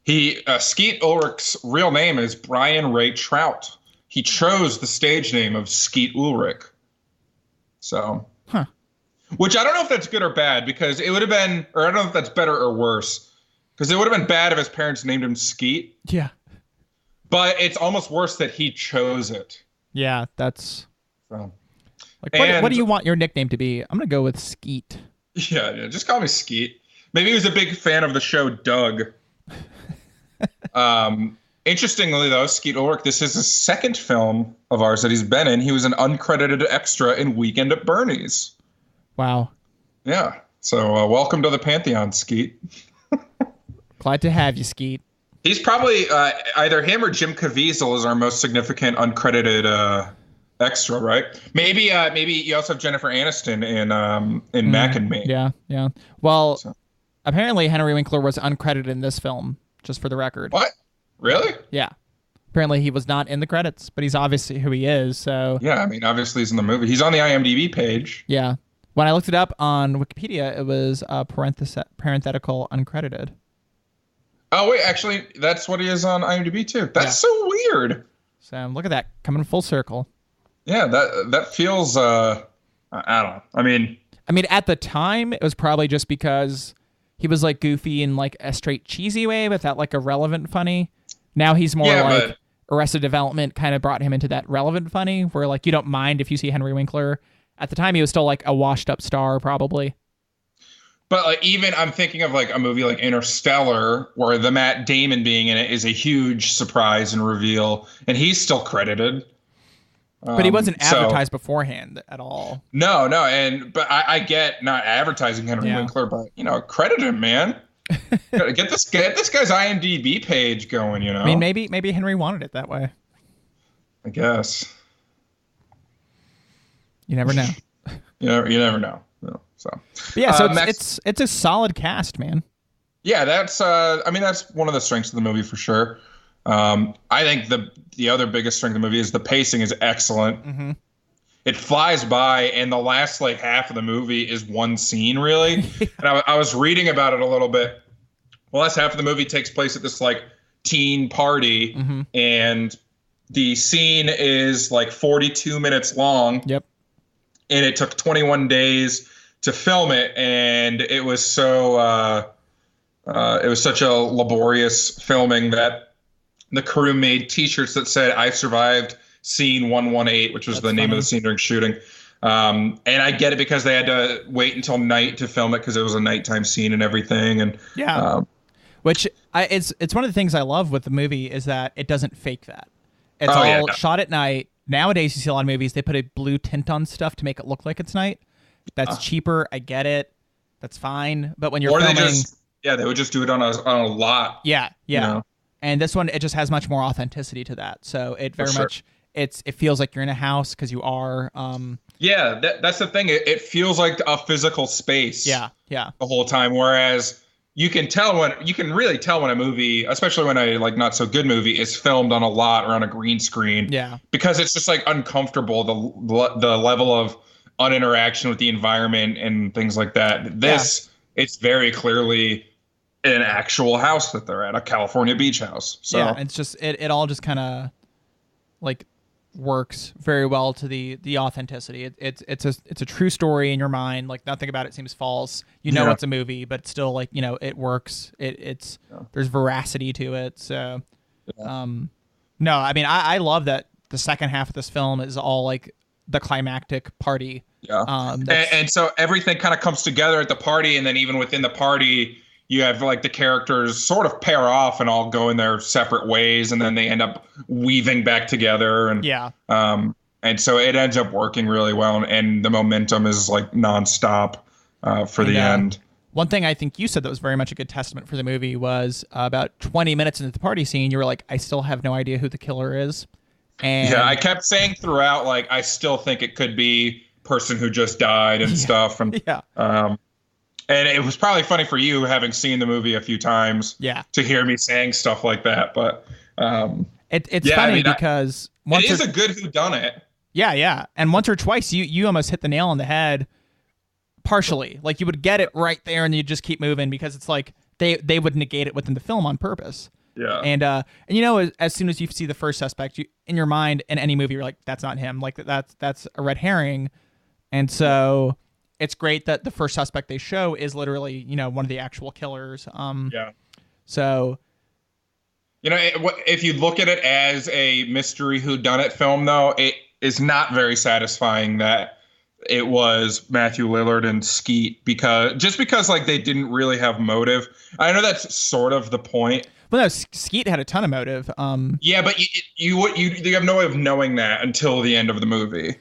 Skeet Ulrich's real name is Brian Ray Trout. He chose the stage name of Skeet Ulrich. So, which I don't know if that's good or bad, because it would have been, or I don't know if that's better or worse, because it would have been bad if his parents named him Skeet. Yeah. But it's almost worse that he chose it. Yeah, that's... So. Like, what do you want your nickname to be? I'm going to go with Skeet. Yeah, just call me Skeet. Maybe he was a big fan of the show Doug. Interestingly, though, Skeet Ulrich, this is the second film of ours that he's been in. He was an uncredited extra in Weekend at Bernie's. Wow. Yeah. So welcome to the Pantheon, Skeet. Glad to have you, Skeet. He's probably either him or Jim Caviezel is our most significant uncredited extra, right? Maybe you also have Jennifer Aniston in Mac and Me. Yeah. Well, apparently Henry Winkler was uncredited in this film, just for the record. What? Really? Yeah. Apparently he was not in the credits, but he's obviously who he is, so... Yeah, I mean, obviously he's in the movie. He's on the IMDb page. Yeah. When I looked it up on Wikipedia, it was parenthetical uncredited. Oh, wait, actually, that's what he is on IMDb, too. That's so weird. So, look at that. Coming full circle. Yeah, that feels... I don't know. I mean, at the time, it was probably just because he was, like, goofy in, like, a straight cheesy way, but that, like, irrelevant funny. Now he's more like Arrested Development kind of brought him into that relevant funny where like you don't mind if you see Henry Winkler. At the time he was still like a washed up star probably. But like even I'm thinking of like a movie like Interstellar where the Matt Damon being in it is a huge surprise and reveal and he's still credited. But he wasn't advertised beforehand at all. No, but I get not advertising Henry Winkler, but credit him, man. Get this guy's IMDb page going, I mean, maybe Henry wanted it that way. I guess. You never know. you never know. No, so. But yeah, so it's a solid cast, man. Yeah, that's one of the strengths of the movie for sure. I think the other biggest strength of the movie is the pacing is excellent. Mm-hmm. It flies by, and the last like half of the movie is one scene, really. And I was reading about it a little bit. The last half of the movie takes place at this like teen party, and the scene is like 42 minutes long. Yep. And it took 21 days to film it, and it was so it was such a laborious filming that the crew made T-shirts that said "I survived Scene 118," which was the name of the scene during shooting. And I get it because they had to wait until night to film it because it was a nighttime scene and everything. And which it's one of the things I love with the movie is that it doesn't fake that. It's all shot at night. Nowadays, you see a lot of movies, they put a blue tint on stuff to make it look like it's night. That's cheaper. I get it. That's fine. But when you're filming... they would just do it on a lot. Yeah. You know? And this one, it just has much more authenticity to that. So it very much... It feels like you're in a house because you are. That's the thing. It feels like a physical space. Yeah. The whole time. Whereas you can really tell when a movie, especially when a like not so good movie, is filmed on a lot or on a green screen. Yeah. Because it's just like uncomfortable, the level of uninteraction with the environment and things like that. It's very clearly an actual house that they're at, a California beach house. So it's just it all just kind of like works very well to the authenticity. It's a true story in your mind. Like nothing about it seems false. You know it's a movie, but still like it works. There's veracity to it. So, no, I mean I love that the second half of this film is all like the climactic party. Yeah, and so everything kind of comes together at the party, and then even within the party, you have like the characters sort of pair off and all go in their separate ways, and then they end up weaving back together. And and so it ends up working really well, and the momentum is like nonstop for the end. One thing I think you said that was very much a good testament for the movie was about 20 minutes into the party scene, you were like, I still have no idea who the killer is. And I kept saying throughout, like, I still think it could be person who just died and stuff. And and it was probably funny for you, having seen the movie a few times, to hear me saying stuff like that. But it's funny because it is a good whodunit. Yeah. And once or twice, you almost hit the nail on the head. Partially, like you would get it right there, and you just keep moving because it's like they would negate it within the film on purpose. Yeah. And as soon as you see the first suspect, in your mind in any movie, you're like, that's not him. Like that's a red herring. And so it's great that the first suspect they show is literally, one of the actual killers. So, if you look at it as a mystery whodunit film, though, it is not very satisfying that it was Matthew Lillard and Skeet because like they didn't really have motive. I know that's sort of the point. Well, no, Skeet had a ton of motive. Yeah, but you have no way of knowing that until the end of the movie.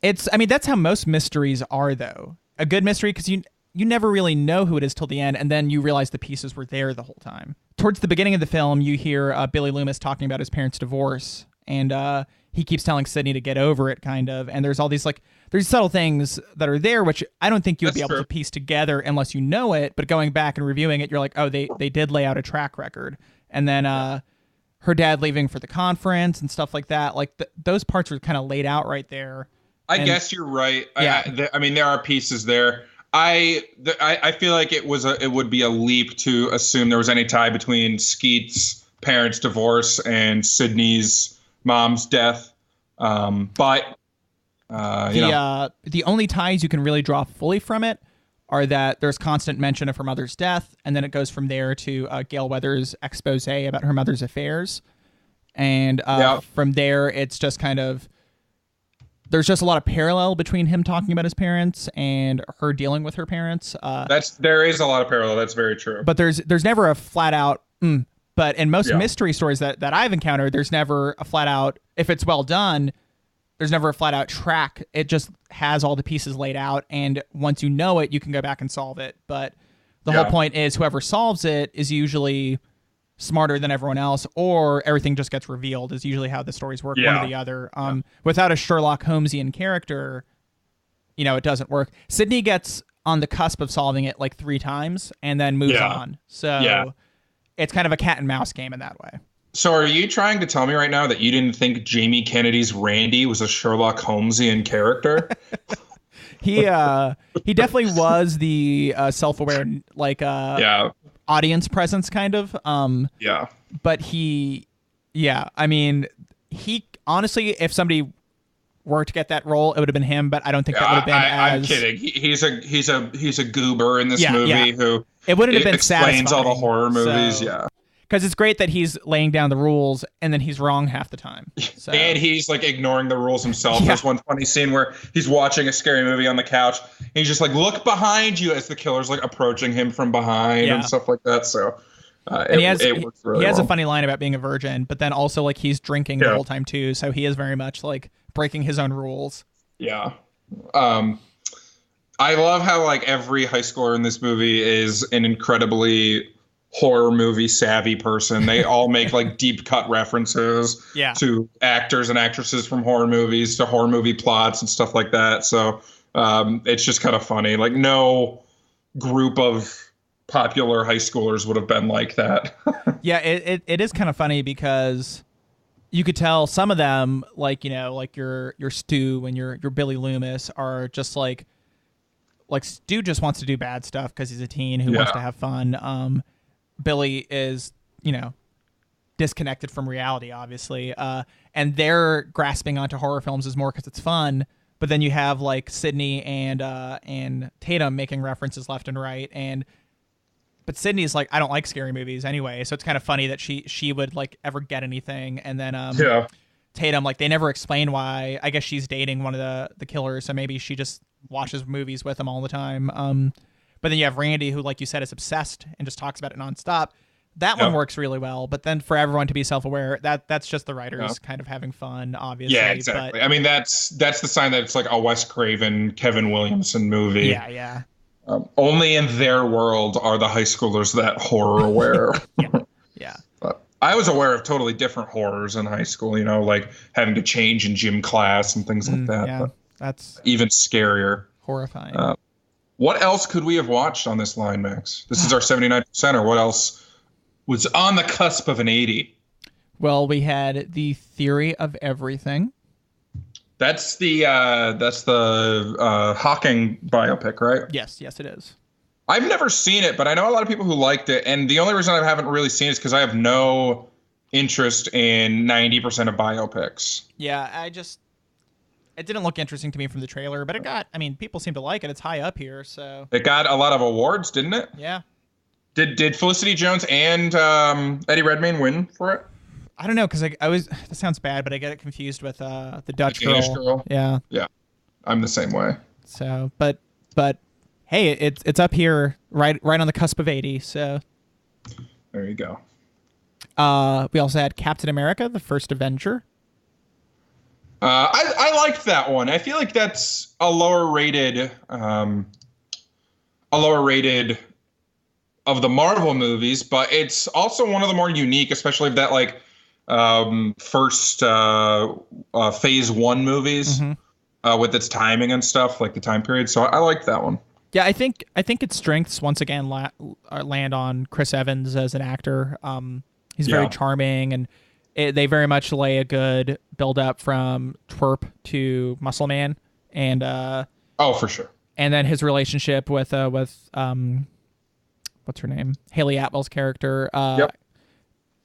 That's how most mysteries are, though. A good mystery, because you never really know who it is till the end, and then you realize the pieces were there the whole time. Towards the beginning of the film, you hear Billy Loomis talking about his parents' divorce, and he keeps telling Sidney to get over it, kind of. And there's all these there's subtle things that are there, which I don't think you would be able to piece together unless you know it. But going back and reviewing it, you're like, oh, they did lay out a track record. And then her dad leaving for the conference and stuff like that. Like those parts are kind of laid out right there. I guess you're right. Yeah. There are pieces there. I feel like it would be a leap to assume there was any tie between Skeet's parents' divorce and Sidney's mom's death. But the only ties you can really draw fully from it are that there's constant mention of her mother's death, and then it goes from there to Gail Weathers' expose about her mother's affairs. And from there, it's just kind of, there's just a lot of parallel between him talking about his parents and her dealing with her parents. There is a lot of parallel. That's very true. But there's never a flat out, but in most mystery stories that I've encountered, there's never a flat out, if it's well done, there's never a flat out track. It just has all the pieces laid out. And once you know it, you can go back and solve it. But the whole point is whoever solves it is usually smarter than everyone else, or everything just gets revealed is usually how the stories work, one or the other. Without a Sherlock Holmesian character, it doesn't work. Sidney gets on the cusp of solving it like 3 times and then moves on. So it's kind of a cat and mouse game in that way. So are you trying to tell me right now that you didn't think Jamie Kennedy's Randy was a Sherlock Holmesian character? He definitely was the self-aware, audience presence kind of. But he honestly, if somebody were to get that role, it would have been him. But I don't think that would have been. I'm kidding. He's a goober in this movie who it wouldn't have been explains satisfying, all the horror movies. So. Because it's great that he's laying down the rules and then he's wrong half the time. So. And he's like ignoring the rules himself. There's one funny scene where he's watching a scary movie on the couch and he's just like, look behind you, as the killer's like approaching him from behind and stuff like that. So And he has a funny line about being a virgin, but then also like he's drinking the whole time too, so he is very much like breaking his own rules. Yeah. I love how like every high schooler in this movie is an incredibly horror movie savvy person. They all make like deep cut references to actors and actresses from horror movies, to horror movie plots and stuff like that. So it's just kind of funny. Like no group of popular high schoolers would have been like that. Yeah, it is kind of funny because you could tell some of them, like, you know, like your Stu and your Billy Loomis are just like Stu just wants to do bad stuff because he's a teen who wants to have fun. Billy is, you know, disconnected from reality, obviously, and they're grasping onto horror films is more because it's fun. But then you have like Sydney and Tatum making references left and right, but Sydney's like, I don't like scary movies anyway, so it's kind of funny that she would like ever get anything, and then Tatum, like, they never explain why. I guess she's dating one of the killers, so maybe she just watches movies with him all the time. But then you have Randy, who, like you said, is obsessed and just talks about it nonstop. That one works really well, but then for everyone to be self-aware, that's just the writers kind of having fun, obviously. Yeah, exactly. But, I mean, that's the sign that it's like a Wes Craven, Kevin Williamson movie. Yeah. Only in their world are the high schoolers that horror aware. Yeah. But I was aware of totally different horrors in high school, you know, like having to change in gym class and things like that. Yeah, but that's even scarier. Horrifying. What else could we have watched on this line, Max? This is our 79%, or what else was on the cusp of an 80? Well, we had The Theory of Everything. That's the Hawking biopic, right? Yes, it is. I've never seen it, but I know a lot of people who liked it, and the only reason I haven't really seen it is because I have no interest in 90% of biopics. Yeah, it didn't look interesting to me from the trailer, but people seem to like it. It's high up here, so. It got a lot of awards, didn't it? Yeah. Did Felicity Jones and Eddie Redmayne win for it? I don't know, because that sounds bad, but I get it confused with the Dutch Danish girl. Yeah. Yeah. I'm the same way. So, but hey, it's up here, right on the cusp of 80, so. There you go. We also had Captain America, the First Avenger. I liked that one. I feel like that's a lower rated of the Marvel movies, but it's also one of the more unique, especially of that like first phase 1 movies with its timing and stuff, like the time period. So I like that one. Yeah, I think its strengths once again land on Chris Evans as an actor. He's very charming, and they very much lay a good build up from twerp to Muscle Man, and for sure. And then his relationship with what's her name, Haley Atwell's character.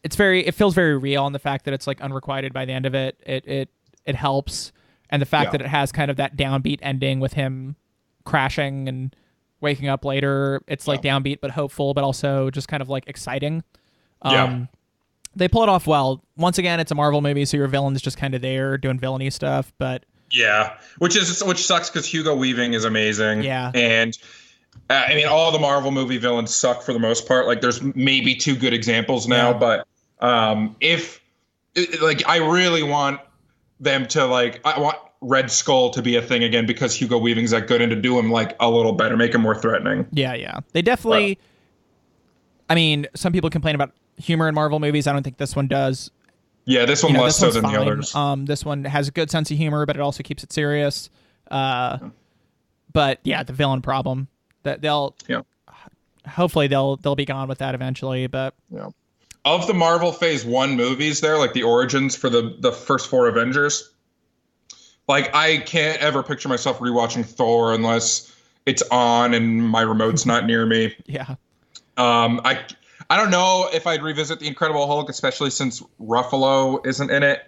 It feels very real, and the fact that it's like unrequited by the end of it, it helps, and the fact that it has kind of that downbeat ending with him crashing and waking up later. It's like downbeat but hopeful, but also just kind of like exciting. They pull it off well. Once again, it's a Marvel movie, so your villain's just kind of there doing villainy stuff, but which sucks because Hugo Weaving is amazing. Yeah, and I mean, all the Marvel movie villains suck for the most part. Like, there's maybe 2 good examples now, but if like, I really want them to I want Red Skull to be a thing again because Hugo Weaving's that good, and to do him like a little better, make him more threatening. Yeah. They definitely. I mean, some people complain about humor in Marvel movies. I don't think this one does. Yeah, this one less so than the others. This one has a good sense of humor, but it also keeps it serious. But yeah, the villain problem that hopefully they'll be gone with that eventually. But of the Marvel Phase 1 movies, there like the origins for the first 4 Avengers. Like, I can't ever picture myself rewatching Thor unless it's on and my remote's not near me. Yeah. I don't know if I'd revisit The Incredible Hulk, especially since Ruffalo isn't in it.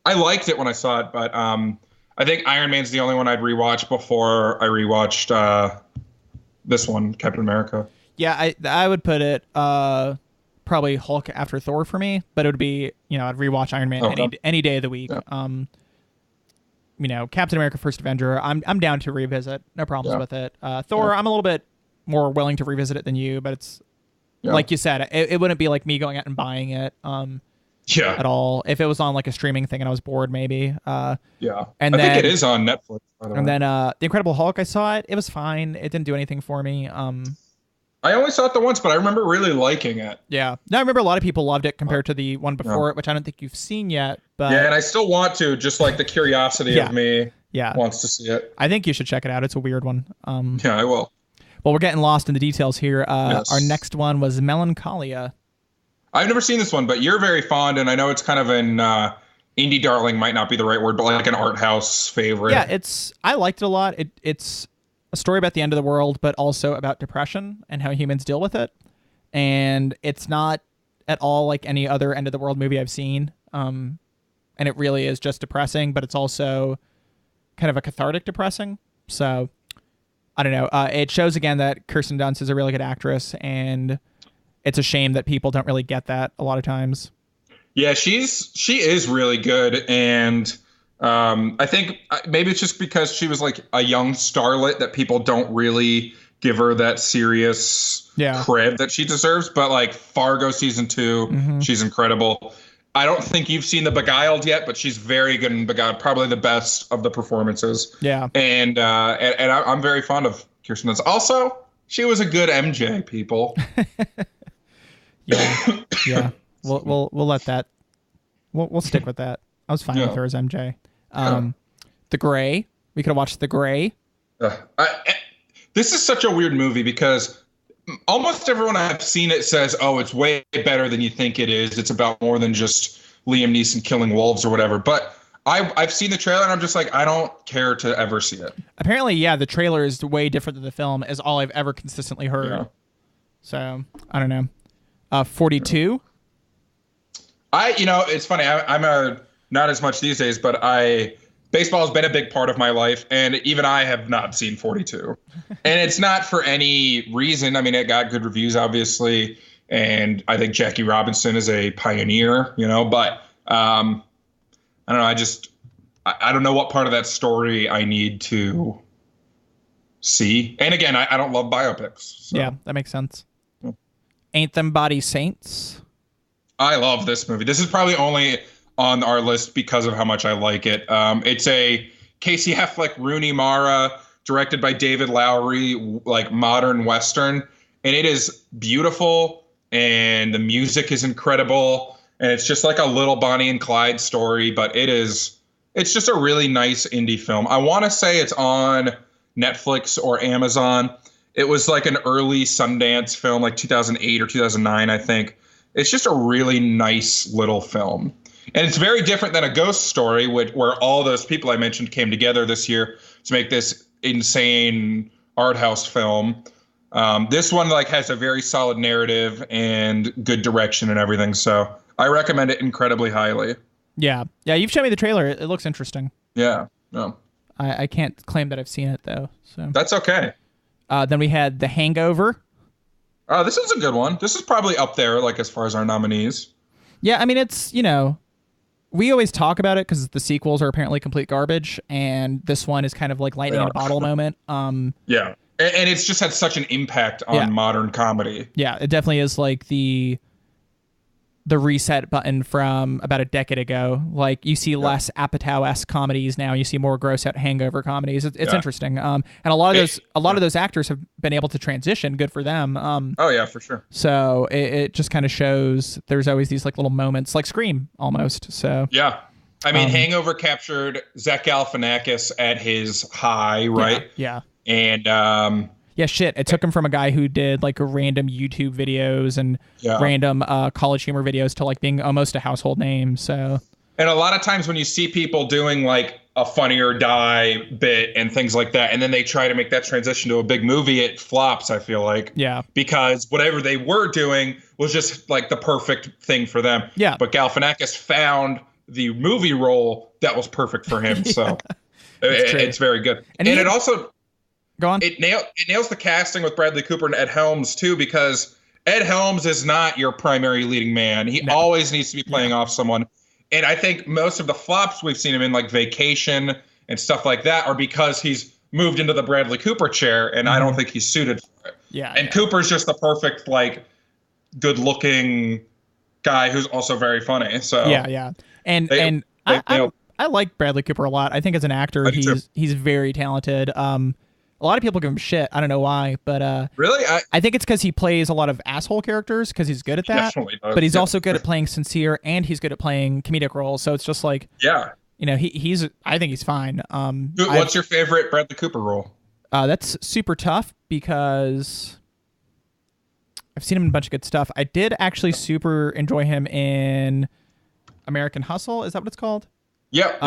I liked it when I saw it, but I think Iron Man's the only one I'd rewatch before I rewatched this one, Captain America. Yeah, I would put it probably Hulk after Thor for me, but it would be, I'd rewatch Iron Man any day of the week. Yeah. Captain America First Avenger, I'm down to revisit. No problems with it. Thor, I'm a little bit more willing to revisit it than you, but it's Like you said, it wouldn't be like me going out and buying it. At all. If it was on like a streaming thing and I was bored, maybe. And I think it is on Netflix. And then The Incredible Hulk, I saw it. It was fine. It didn't do anything for me. I only saw it the once, but I remember really liking it. Yeah. No, I remember a lot of people loved it compared to the one before it, which I don't think you've seen yet. But yeah, and I still want to, just like the curiosity of me wants to see it. I think you should check it out. It's a weird one. Yeah, I will. Well, we're getting lost in the details here. Our next one was Melancholia. I've never seen this one, but you're very fond, and I know it's kind of an indie darling might not be the right word, but like an art house favorite. Yeah, I liked it a lot. It's a story about the end of the world, but also about depression and how humans deal with it. And it's not at all like any other end of the world movie I've seen. And it really is just depressing, but it's also kind of a cathartic depressing. So I don't know. It shows again that Kirsten Dunst is a really good actress, and it's a shame that people don't really get that a lot of times. Yeah, she is really good, and I think maybe it's just because she was like a young starlet that people don't really give her that serious cred that she deserves. But like Fargo season 2, she's incredible. I don't think you've seen The Beguiled yet, but she's very good in Beguiled, probably the best of the performances. Yeah, and I'm very fond of Kirsten Dunst. Also, she was a good MJ, people. Yeah. We'll let that. We'll stick with that. I was fine with her as MJ. The Gray. We could have watched The Gray. This is such a weird movie because almost everyone I've seen it says, "Oh, it's way better than you think it is. It's about more than just Liam Neeson killing wolves or whatever." But I've seen the trailer and I'm just like, I don't care to ever see it. Apparently, the trailer is way different than the film. Is all I've ever consistently heard. Yeah. So I don't know. 42. It's funny. I'm not as much these days, but baseball has been a big part of my life, and even I have not seen 42. And it's not for any reason. I mean, it got good reviews, obviously, and I think Jackie Robinson is a pioneer, but I don't know. I don't know what part of that story I need to see. And again, I don't love biopics. So. Yeah, that makes sense. Ain't Them Body Saints? I love this movie. This is probably only on our list because of how much I like it. It's a Casey Affleck, Rooney Mara, directed by David Lowery, like modern Western. And it is beautiful, and the music is incredible. And it's just like a little Bonnie and Clyde story, but it's just a really nice indie film. I want to say it's on Netflix or Amazon. It was like an early Sundance film, like 2008 or 2009, I think. It's just a really nice little film. And it's very different than A Ghost Story, where all those people I mentioned came together this year to make this insane art house film. This one has a very solid narrative and good direction and everything. So I recommend it incredibly highly. Yeah. You've shown me the trailer. It looks interesting. Yeah. No. I can't claim that I've seen it though. So that's okay. Then we had The Hangover. This is a good one. This is probably up there, as far as our nominees. Yeah, I mean, it's, we always talk about it because the sequels are apparently complete garbage, and this one is kind of like lightning in a bottle moment. Yeah, and it's just had such an impact on modern comedy. Yeah, it definitely is like the reset button from about a decade ago. Like you see less Apatow-esque comedies now. You see more gross out hangover comedies. It's interesting. And a lot of those actors have been able to transition. Good for them. Oh yeah, for sure. So it just kind of shows there's always these little moments like Scream almost. So yeah. I mean, Hangover captured Zach Galifianakis at his high, right? Yeah. And yeah, shit. It took him from a guy who did random YouTube videos and random College Humor videos to being almost a household name. So, and a lot of times when you see people doing a Funny or Die bit and things like that, and then they try to make that transition to a big movie, it flops. I feel like because whatever they were doing was just the perfect thing for them. Yeah, but Galifianakis found the movie role that was perfect for him. So it's very good, and it also. Go on. It nails the casting with Bradley Cooper and Ed Helms too, because Ed Helms is not your primary leading man. He always needs to be playing off someone. And I think most of the flops we've seen him in, Vacation and stuff like that, are because he's moved into the Bradley Cooper chair, and I don't think he's suited for it. Yeah. And Cooper's just the perfect good-looking guy who's also very funny. So yeah. I like Bradley Cooper a lot. I think as an actor, he's very talented. A lot of people give him shit. I don't know why, but really, I think it's because he plays a lot of asshole characters because he's good at that. Definitely does. But he's also good at playing sincere, and he's good at playing comedic roles. So it's just like, you know, he's. I think he's fine. What's your favorite Bradley Cooper role? That's super tough because I've seen him in a bunch of good stuff. I did actually super enjoy him in American Hustle. Is that what it's called? Yep.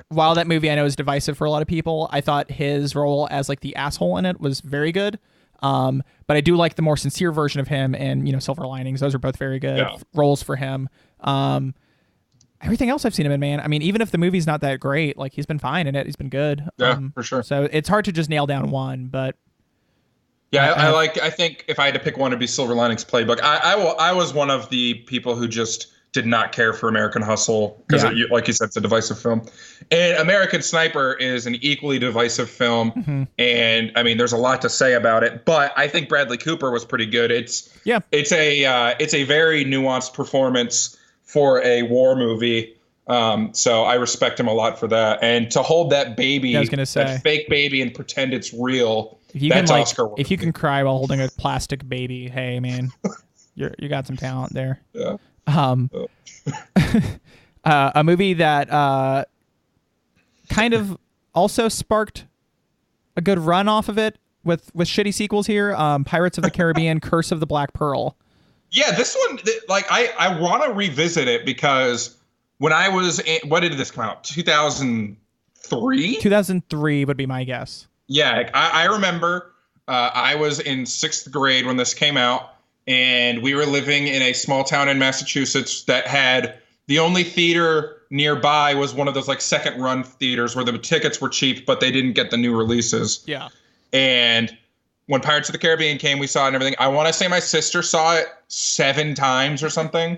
While that movie I know is divisive for a lot of people, I thought his role as like the asshole in it was very good. But I do like the more sincere version of him and, you know, Silver Linings. Those are both very good roles for him. Everything else I've seen him in, man. I mean, even if the movie's not that great, like he's been fine in it. He's been good. Yeah, for sure. So it's hard to just nail down one, but yeah, I think if I had to pick one, it'd be Silver Linings Playbook. I was one of the people who just did not care for American Hustle because, like you said, it's a divisive film. And American Sniper is an equally divisive film. Mm-hmm. And I mean, there's a lot to say about it, but I think Bradley Cooper was pretty good. It's a very nuanced performance for a war movie. So I respect him a lot for that. And to hold that baby, that fake baby, and pretend it's real, that's Oscar worthy. If you can cry while holding a plastic baby, hey man, you got some talent there. Yeah. A movie that kind of also sparked a good run off of it with shitty sequels here. Pirates of the Caribbean: Curse of the Black Pearl. Yeah, this one, like I want to revisit it because when I was what did this come out? 2003? 2003 would be my guess. Yeah, I remember I was in 6th grade when this came out. And we were living in a small town in Massachusetts that had the only theater nearby was one of those like second run theaters where the tickets were cheap, but they didn't get the new releases. Yeah. And when Pirates of the Caribbean came, we saw it and everything. I want to say my sister saw it 7 times or something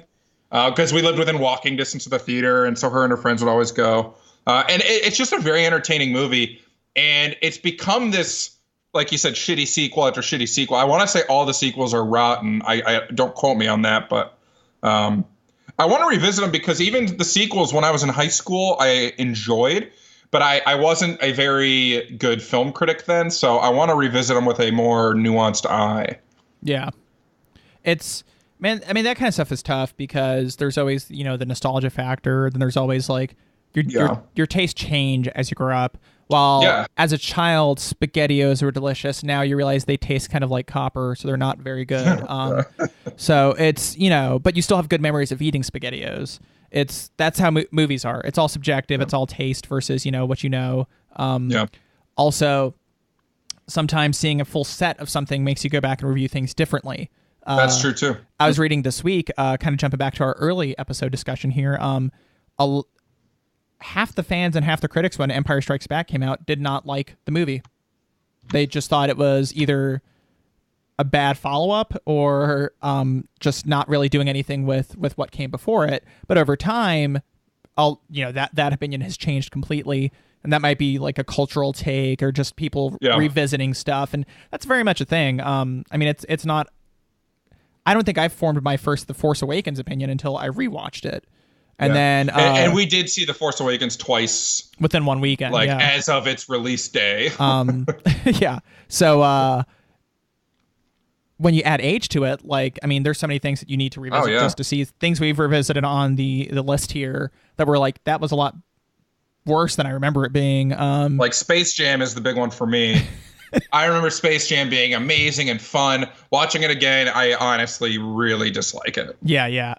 because we lived within walking distance of the theater. And so her and her friends would always go. And it's just a very entertaining movie. And it's become this, like you said, shitty sequel after shitty sequel. I want to say all the sequels are rotten. I don't quote me on that, but I want to revisit them because even the sequels when I was in high school, I enjoyed, but I wasn't a very good film critic then. So I want to revisit them with a more nuanced eye. Yeah. It's, man, I mean, that kind of stuff is tough because there's always, you know, the nostalgia factor. Then there's always like your tastes change as you grow up. While as a child, SpaghettiOs were delicious. Now you realize they taste kind of like copper, so they're not very good. So it's, you know, but you still have good memories of eating SpaghettiOs. That's how movies are. It's all subjective. It's all taste versus, you know, what you know. Also, sometimes seeing a full set of something makes you go back and review things differently. That's true too. I was reading this week, kind of jumping back to our early episode discussion here. Half the fans and half the critics when Empire Strikes Back came out did not like the movie. They just thought it was either a bad follow-up or just not really doing anything with what came before it. But over time, that opinion has changed completely, and that might be like a cultural take or just people revisiting stuff, and that's very much a thing. I mean, it's not. I don't think I formed The Force Awakens opinion until I rewatched it. And then, and we did see The Force Awakens twice within one weekend, as of its release day. Yeah. So when you add age to it, like, I mean, there's so many things that you need to revisit just to see things we've revisited on the list here that were like, that was a lot worse than I remember it being. Like Space Jam is the big one for me. I remember Space Jam being amazing and fun. Watching it again, I honestly really dislike it. Yeah.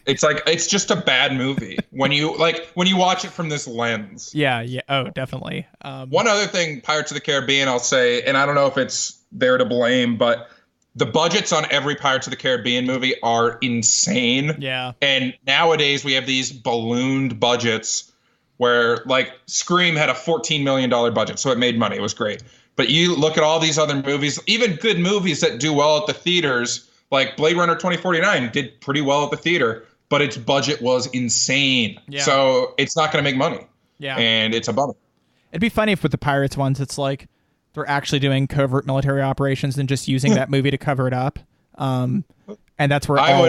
It's just a bad movie when you watch it from this lens. Yeah. Oh, definitely. One other thing, Pirates of the Caribbean, I'll say, and I don't know if it's there to blame, but the budgets on every Pirates of the Caribbean movie are insane. Yeah. And nowadays we have these ballooned budgets where like Scream had a $14 million budget, so it made money. It was great. But you look at all these other movies, even good movies that do well at the theaters, like Blade Runner 2049 did pretty well at the theater, but its budget was insane. Yeah. So it's not going to make money. Yeah. And it's a bummer. It'd be funny if with the Pirates ones, it's like they're actually doing covert military operations and just using that movie to cover it up. And that's where I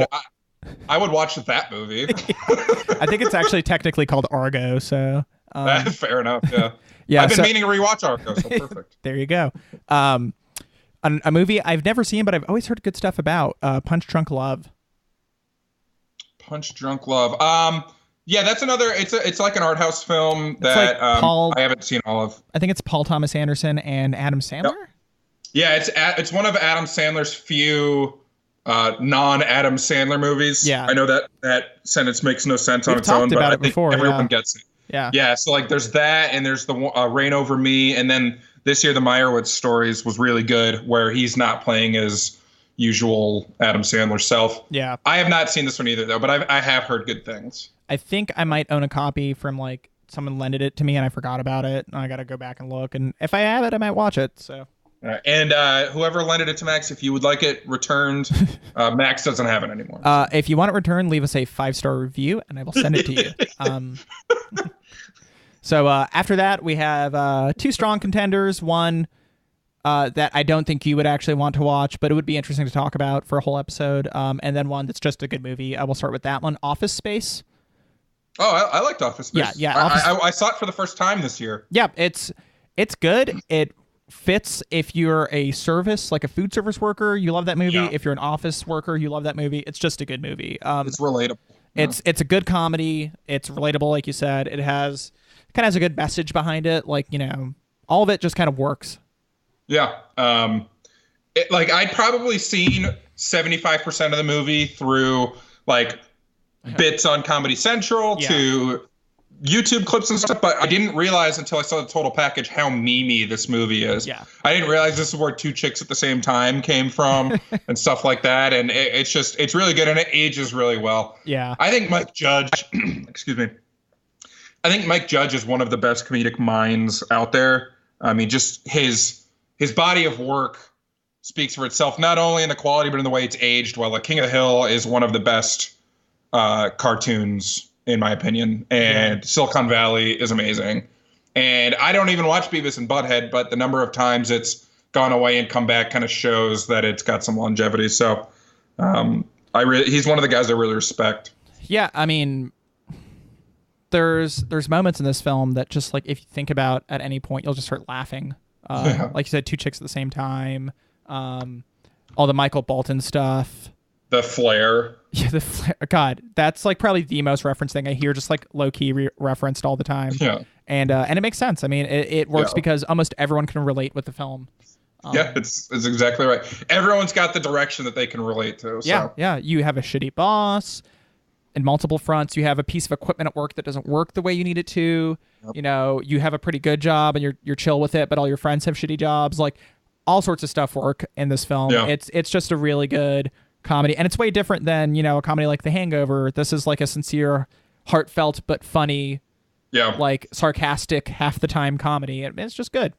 would watch that movie. I think it's actually technically called Argo. So fair enough. Yeah. Yeah. I've been meaning to rewatch Argo. So perfect. There you go. A movie I've never seen, but I've always heard good stuff about. Punch Drunk Love. Punch Drunk Love. Yeah, that's another. It's like an art house film that I haven't seen all of. I think it's Paul Thomas Anderson and Adam Sandler. Yep. Yeah, it's one of Adam Sandler's few non-Adam Sandler movies. Yeah, I know that sentence makes no sense on its own, but I think everyone gets it. Yeah. Yeah. So like, there's that, and there's the Reign Over Me, and then this year the Meyerowitz Stories was really good, where he's not playing his usual Adam Sandler self. Yeah. I have not seen this one either, though, but I have heard good things. I think I might own a copy from like someone lended it to me and I forgot about it. I got to go back and look. And if I have it, I might watch it. So. And whoever lended it to Max, if you would like it returned, Max doesn't have it anymore. If you want it returned, leave us a 5-star review and I will send it to you. So after that, we have 2 strong contenders. One that I don't think you would actually want to watch, but it would be interesting to talk about for a whole episode. And then one that's just a good movie. I will start with that one, Office Space. Oh, I liked Office Space. Yeah. I saw it for the first time this year. Yeah, it's good. It fits if you're a service, like a food service worker, you love that movie. Yeah. If you're an office worker, you love that movie. It's just a good movie. It's relatable. It's a good comedy. It's relatable, like you said. It kind of has a good message behind it. Like, all of it just kind of works. Yeah. I'd probably seen 75% of the movie through like bits on Comedy Central to YouTube clips and stuff, but I didn't realize until I saw the total package how memey this movie is. Yeah. I didn't realize this is where 2 chicks at the same time came from and stuff like that. And it's really good and it ages really well. Yeah. I think Mike Judge, excuse me. I think Mike Judge is one of the best comedic minds out there. I mean, just his body of work speaks for itself, not only in the quality, but in the way it's aged well. Like King of the Hill is one of the best cartoons, in my opinion. And Silicon Valley is amazing. And I don't even watch Beavis and Butthead, but the number of times it's gone away and come back kind of shows that it's got some longevity. So he's one of the guys I really respect. Yeah, I mean, there's moments in this film that just like if you think about at any point, you'll just start laughing. Like you said, 2 chicks at the same time. All the Michael Bolton stuff. The Flair. Yeah, the Flair. God, that's like probably the most referenced thing I hear, just like low key referenced all the time. Yeah. And it makes sense. I mean, it works because almost everyone can relate with the film. Yeah, it's exactly right. Everyone's got the direction that they can relate to. So. Yeah. You have a shitty boss. In multiple fronts, you have a piece of equipment at work that doesn't work the way you need it to. Yep. You have a pretty good job and you're chill with it, but all your friends have shitty jobs. Like all sorts of stuff work in this film. Yeah. It's just a really good comedy, and it's way different than a comedy like The Hangover. This is like a sincere, heartfelt but funny, like sarcastic half the time comedy. It's just good.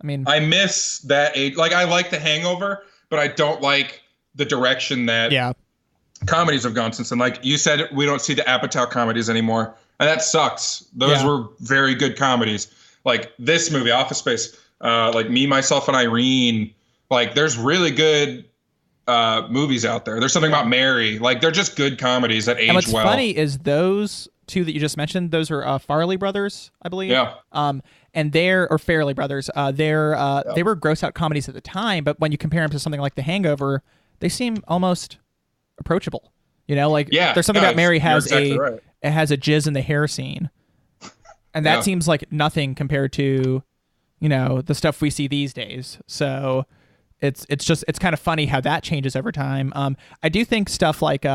I mean, I miss that age. Like I like The Hangover, but I don't like the direction that comedies have gone since then. Like you said, we don't see the Apatow comedies anymore, and that sucks. Those were very good comedies. Like this movie, Office Space, like Me, Myself, and Irene. Like there's really good movies out there. There's something about Mary. Like they're just good comedies that age well. And what's funny is those 2 that you just mentioned, those are Farley brothers, I believe. Yeah. And or Farrelly brothers. They were gross out comedies at the time, but when you compare them to something like The Hangover, they seem almost approachable. There's something about Mary has it has a jizz in the hair scene, and that seems like nothing compared to the stuff we see these days. So it's kind of funny how that changes over time. I do think stuff like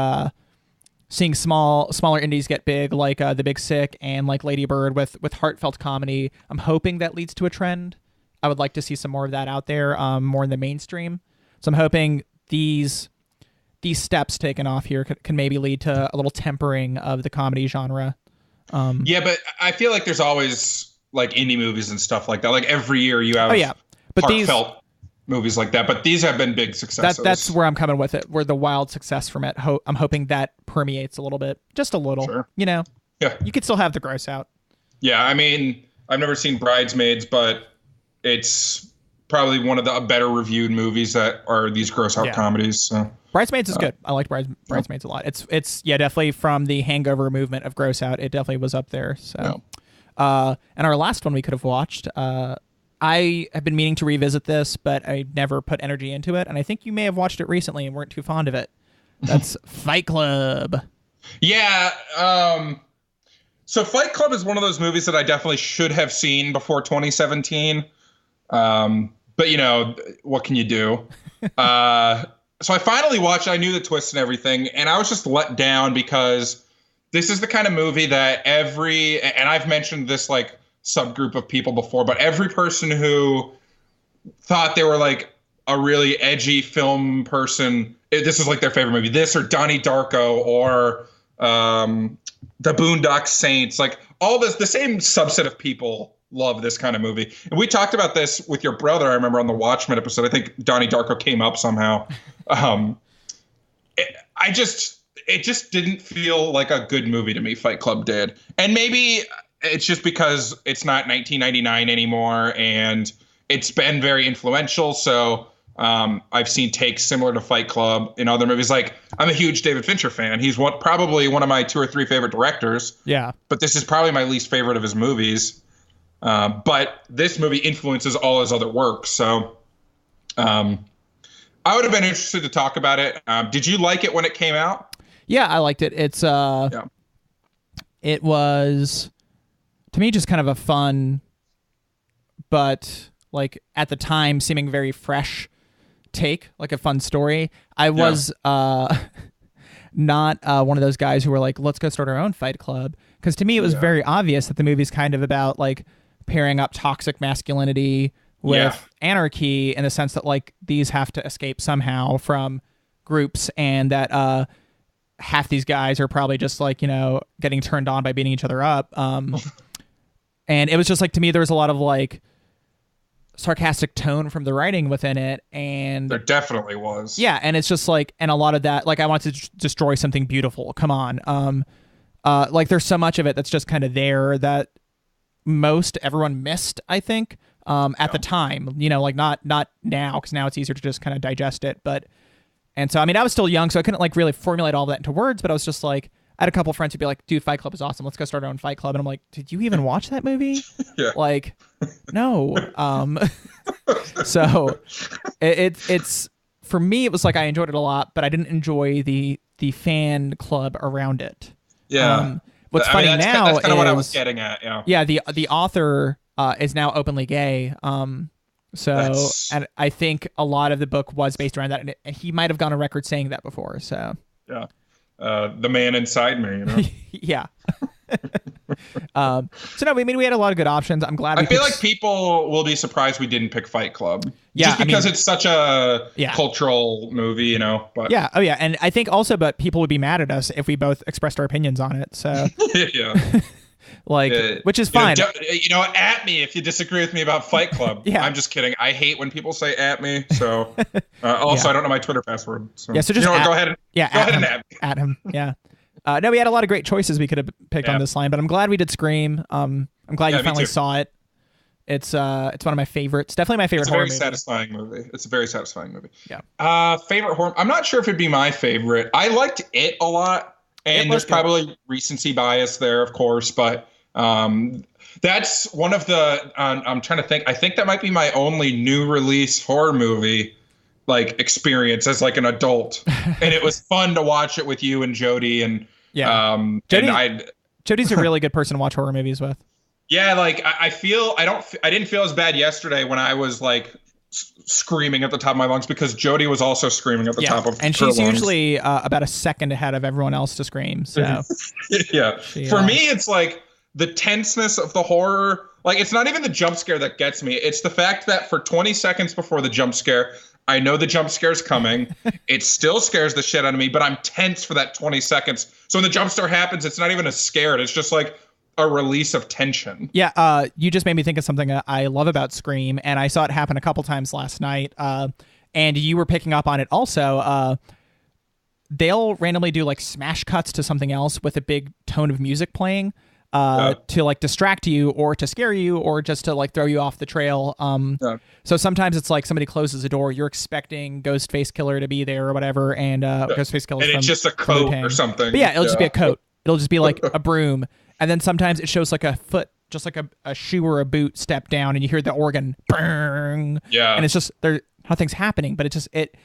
seeing smaller indies get big, like The Big Sick and like Lady Bird with heartfelt comedy, I'm hoping that leads to a trend. I would like to see some more of that out there, more in the mainstream. So I'm hoping these steps taken off here can maybe lead to a little tempering of the comedy genre. But I feel like there's always like indie movies and stuff like that. Like every year you have but heartfelt movies like that. But these have been big successes. That's where I'm coming with it. Where the wild success from it, I'm hoping that permeates a little bit, just a little. Sure. Yeah, you could still have the gross out. Yeah, I mean, I've never seen Bridesmaids, but it's probably one of the better reviewed movies that are these gross out comedies. So. Bridesmaids is good. I liked Bridesmaids a lot. It's definitely from the Hangover movement of gross out. It definitely was up there. So, and our last one we could have watched. I have been meaning to revisit this, but I never put energy into it. And I think you may have watched it recently and weren't too fond of it. That's Fight Club. Yeah. So Fight Club is one of those movies that I definitely should have seen before 2017. But what can you do? So I finally watched. I knew the twist and everything, and I was just let down because this is the kind of movie that and I've mentioned this like subgroup of people before, but every person who thought they were like a really edgy film person, this was like their favorite movie. This or Donnie Darko or The Boondock Saints, like all this, the same subset of people love this kind of movie. And we talked about this with your brother, I remember, on the Watchmen episode. I think Donnie Darko came up somehow. It just didn't feel like a good movie to me, Fight Club did. And maybe it's just because it's not 1999 anymore and it's been very influential. So I've seen takes similar to Fight Club in other movies. Like, I'm a huge David Fincher fan. He's probably one of my 2 or 3 favorite directors. Yeah. But this is probably my least favorite of his movies. But this movie influences all his other work. So I would have been interested to talk about it. Did you like it when it came out? Yeah, I liked it. It was, to me, just kind of a fun, but like at the time seeming very fresh take, like a fun story. I was not one of those guys who were like, let's go start our own Fight Club. Because to me, it was very obvious that the movie's kind of about like pairing up toxic masculinity with anarchy, in the sense that like these have to escape somehow from groups, and that half these guys are probably just like, getting turned on by beating each other up. And it was just like, to me, there was a lot of like sarcastic tone from the writing within it, and there definitely was. Yeah, and it's just like, and a lot of that, like, I want to destroy something beautiful. Come on. Like, there's so much of it that's just kind of there that everyone missed, I think, at the time. Like not now, because now it's easier to just kind of digest it. And so, I mean, I was still young, so I couldn't like really formulate all that into words. But I was just like, I had a couple friends who'd be like, "Dude, Fight Club is awesome. Let's go start our own Fight Club." And I'm like, "Did you even watch that movie?" Yeah. Like, no. So it's for me, it was like I enjoyed it a lot, but I didn't enjoy the fan club around it. Yeah. What's funny now that's kind of is what I was getting at. Yeah. Yeah. The author is now openly gay. And I think a lot of the book was based around that, and he might have gone on record saying that before. So yeah. The man inside me, Yeah. So no, we had a lot of good options. I'm glad. I feel like people will be surprised we didn't pick Fight Club. Yeah, just because it's such a cultural movie, But yeah, oh yeah, and I think also, but people would be mad at us if we both expressed our opinions on it. So yeah. Which is fine. At me if you disagree with me about Fight Club. Yeah. I'm just kidding. I hate when people say at me. So also, I don't know my Twitter password. So, so just go ahead and at him. Yeah. No, we had a lot of great choices we could have picked on this line, but I'm glad we did Scream. I'm glad you finally saw it. It's one of my favorites. Definitely my favorite horror movie. It's a very satisfying movie. It's a very satisfying movie. Yeah. Favorite horror. I'm not sure if it'd be my favorite. I liked it a lot. And there's probably recency bias there, of course, but that's one of the. I'm trying to think. I think that might be my only new release horror movie, like, experience as like an adult, and it was fun to watch it with you and Jody. And Jody's a really good person to watch horror movies with. Yeah, like I didn't feel as bad yesterday when I was like screaming at the top of my lungs, because Jody was also screaming at the top of her lungs. And she's usually about a second ahead of everyone else to scream. So yeah, for me, it's like the tenseness of the horror. Like, it's not even the jump scare that gets me. It's the fact that for 20 seconds before the jump scare, I know the jump scare is coming. It still scares the shit out of me, but I'm tense for that 20 seconds. So when the jump scare happens, it's not even a scare. It's just like a release of tension. Yeah, you just made me think of something I love about Scream, and I saw it happen a couple times last night. And you were picking up on it also. They'll randomly do like smash cuts to something else with a big tone of music playing. to like distract you or to scare you or just to like throw you off the trail. So sometimes it's like somebody closes a door, you're expecting Ghostface Killer to be there or whatever, and Ghostface Killer, and it's just a coat or something. But yeah, it'll just be a coat. It'll just be like a broom, and then sometimes it shows like a foot, just like a shoe or a boot step down, and you hear the organ, bang. Yeah, and it's just nothing's happening, but it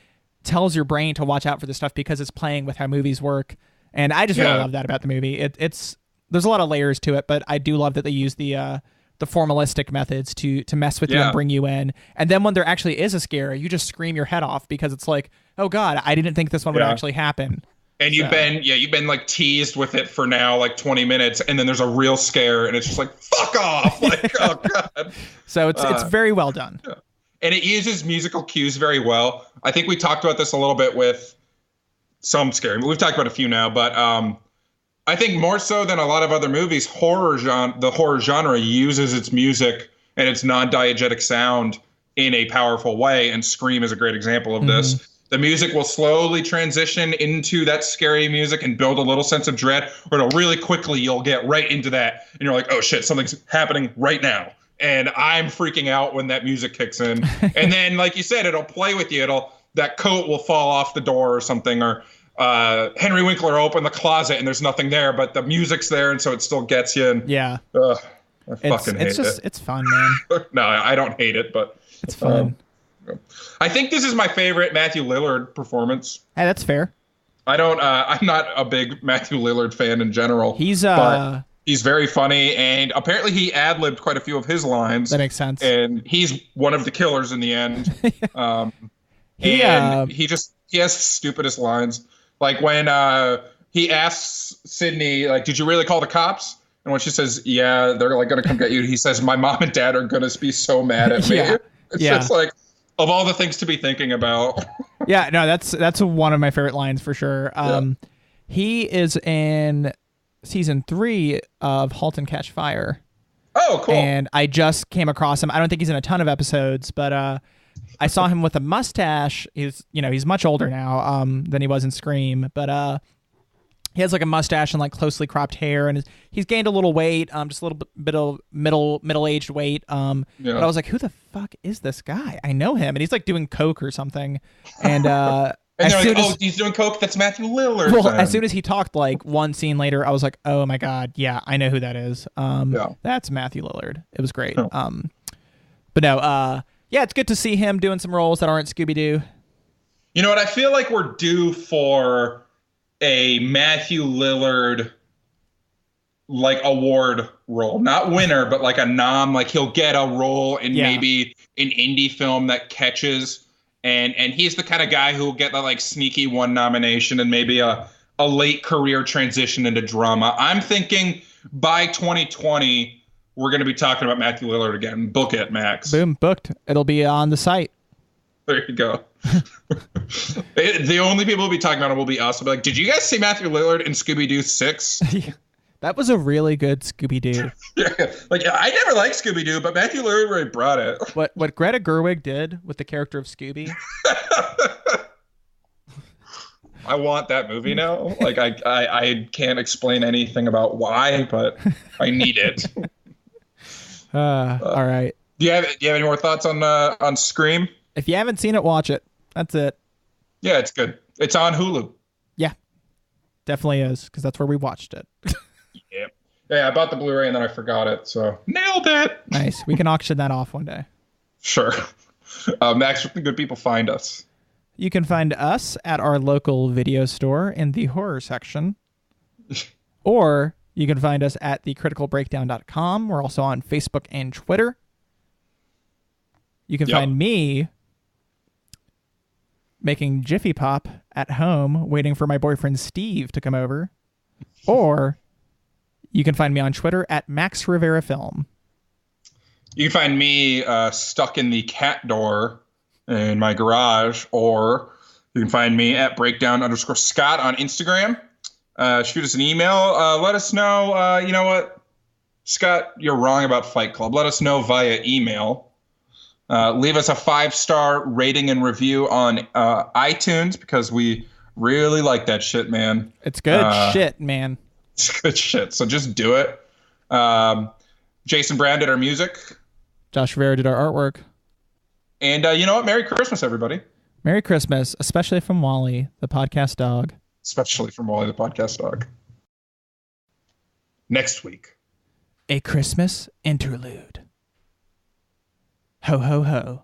tells your brain to watch out for this stuff because it's playing with how movies work, and I just really love that about the movie. It's there's a lot of layers to it, but I do love that they use the formalistic methods to mess with you and bring you in. And then when there actually is a scare, you just scream your head off because it's like, oh God, I didn't think this one would actually happen. And you've been like teased with it for now like 20 minutes, and then there's a real scare, and it's just like, fuck off! Like, oh God. So it's very well done. Yeah. And it uses musical cues very well. I think we talked about this a little bit with some scary. We've talked about a few now, but I think more so than a lot of other movies, the horror genre uses its music and its non-diegetic sound in a powerful way, and Scream is a great example of this. The music will slowly transition into that scary music and build a little sense of dread, or it'll really quickly, you'll get right into that, and you're like, oh shit, something's happening right now. And I'm freaking out when that music kicks in. And then, like you said, it'll play with you. That coat will fall off the door or something, or Henry Winkler will open the closet and there's nothing there, but the music's there, and so it still gets you. And I fucking hate it. It's fun, man. No, I don't hate it, but it's fun. I think this is my favorite Matthew Lillard performance. Hey, that's fair. I'm not a big Matthew Lillard fan in general. He's very funny, and apparently he ad-libbed quite a few of his lines. That makes sense. And he's one of the killers in the end. He has the stupidest lines. Like when he asks Sydney, like, did you really call the cops? And when she says, yeah, they're like going to come get you, he says, my mom and dad are going to be so mad at me. It's just like, of all the things to be thinking about. Yeah, no, that's one of my favorite lines for sure. He is in season 3 of *Halt and Catch Fire*. Oh, cool. And I just came across him. I don't think he's in a ton of episodes, but I saw him with a mustache. He's much older now than he was in Scream, but he has like a mustache and like closely cropped hair, and he's gained a little weight, just a little bit of middle-aged weight. But I was like, who the fuck is this guy? I know him, and he's like doing coke or something. And and they're like, oh, he's doing coke? That's Matthew Lillard. Well, as soon as he talked, like one scene later, I was like, oh my God, yeah, I know who that is. That's Matthew Lillard. It was great. But no, it's good to see him doing some roles that aren't Scooby-Doo. You know what? I feel like we're due for a Matthew Lillard like award role, not winner, but like a nom. Like he'll get a role in maybe an indie film that catches. And he's the kind of guy who will get that like sneaky one nomination and maybe a late career transition into drama. I'm thinking by 2020, we're going to be talking about Matthew Lillard again. Book it, Max. Boom, booked. It'll be on the site. There you go. The only people who'll be talking about it will be us. We'll be like, did you guys see Matthew Lillard in Scooby-Doo 6? That was a really good Scooby-Doo. Like, I never liked Scooby-Doo, but Matthew Lillard really brought it. What Greta Gerwig did with the character of Scooby. I want that movie now. Like, I can't explain anything about why, but I need it. All right. Do you have any more thoughts on Scream? If you haven't seen it, watch it. That's it. Yeah, it's good. It's on Hulu. Yeah, definitely is, because that's where we watched it. Yeah, I bought the Blu-ray and then I forgot it, so nailed it. Nice. We can auction that off one day. Sure. Max, where can good people find us? You can find us at our local video store in the horror section. Or you can find us at thecriticalbreakdown.com. We're also on Facebook and Twitter. You can find me making Jiffy Pop at home, waiting for my boyfriend Steve to come over. Or you can find me on Twitter at Max Rivera Film. You can find me stuck in the cat door in my garage, or you can find me at breakdown_Scott on Instagram. Shoot us an email. Let us know. You know what, Scott, you're wrong about Fight Club. Let us know via email. Leave us a 5-star rating and review on iTunes, because we really like that shit, man. It's good shit, man. It's good shit. So just do it. Jason Brown did our music. Josh Rivera did our artwork. And you know what? Merry Christmas, everybody. Merry Christmas, especially from Wally, the podcast dog. Especially from Wally, the podcast dog. Next week. A Christmas interlude. Ho, ho, ho.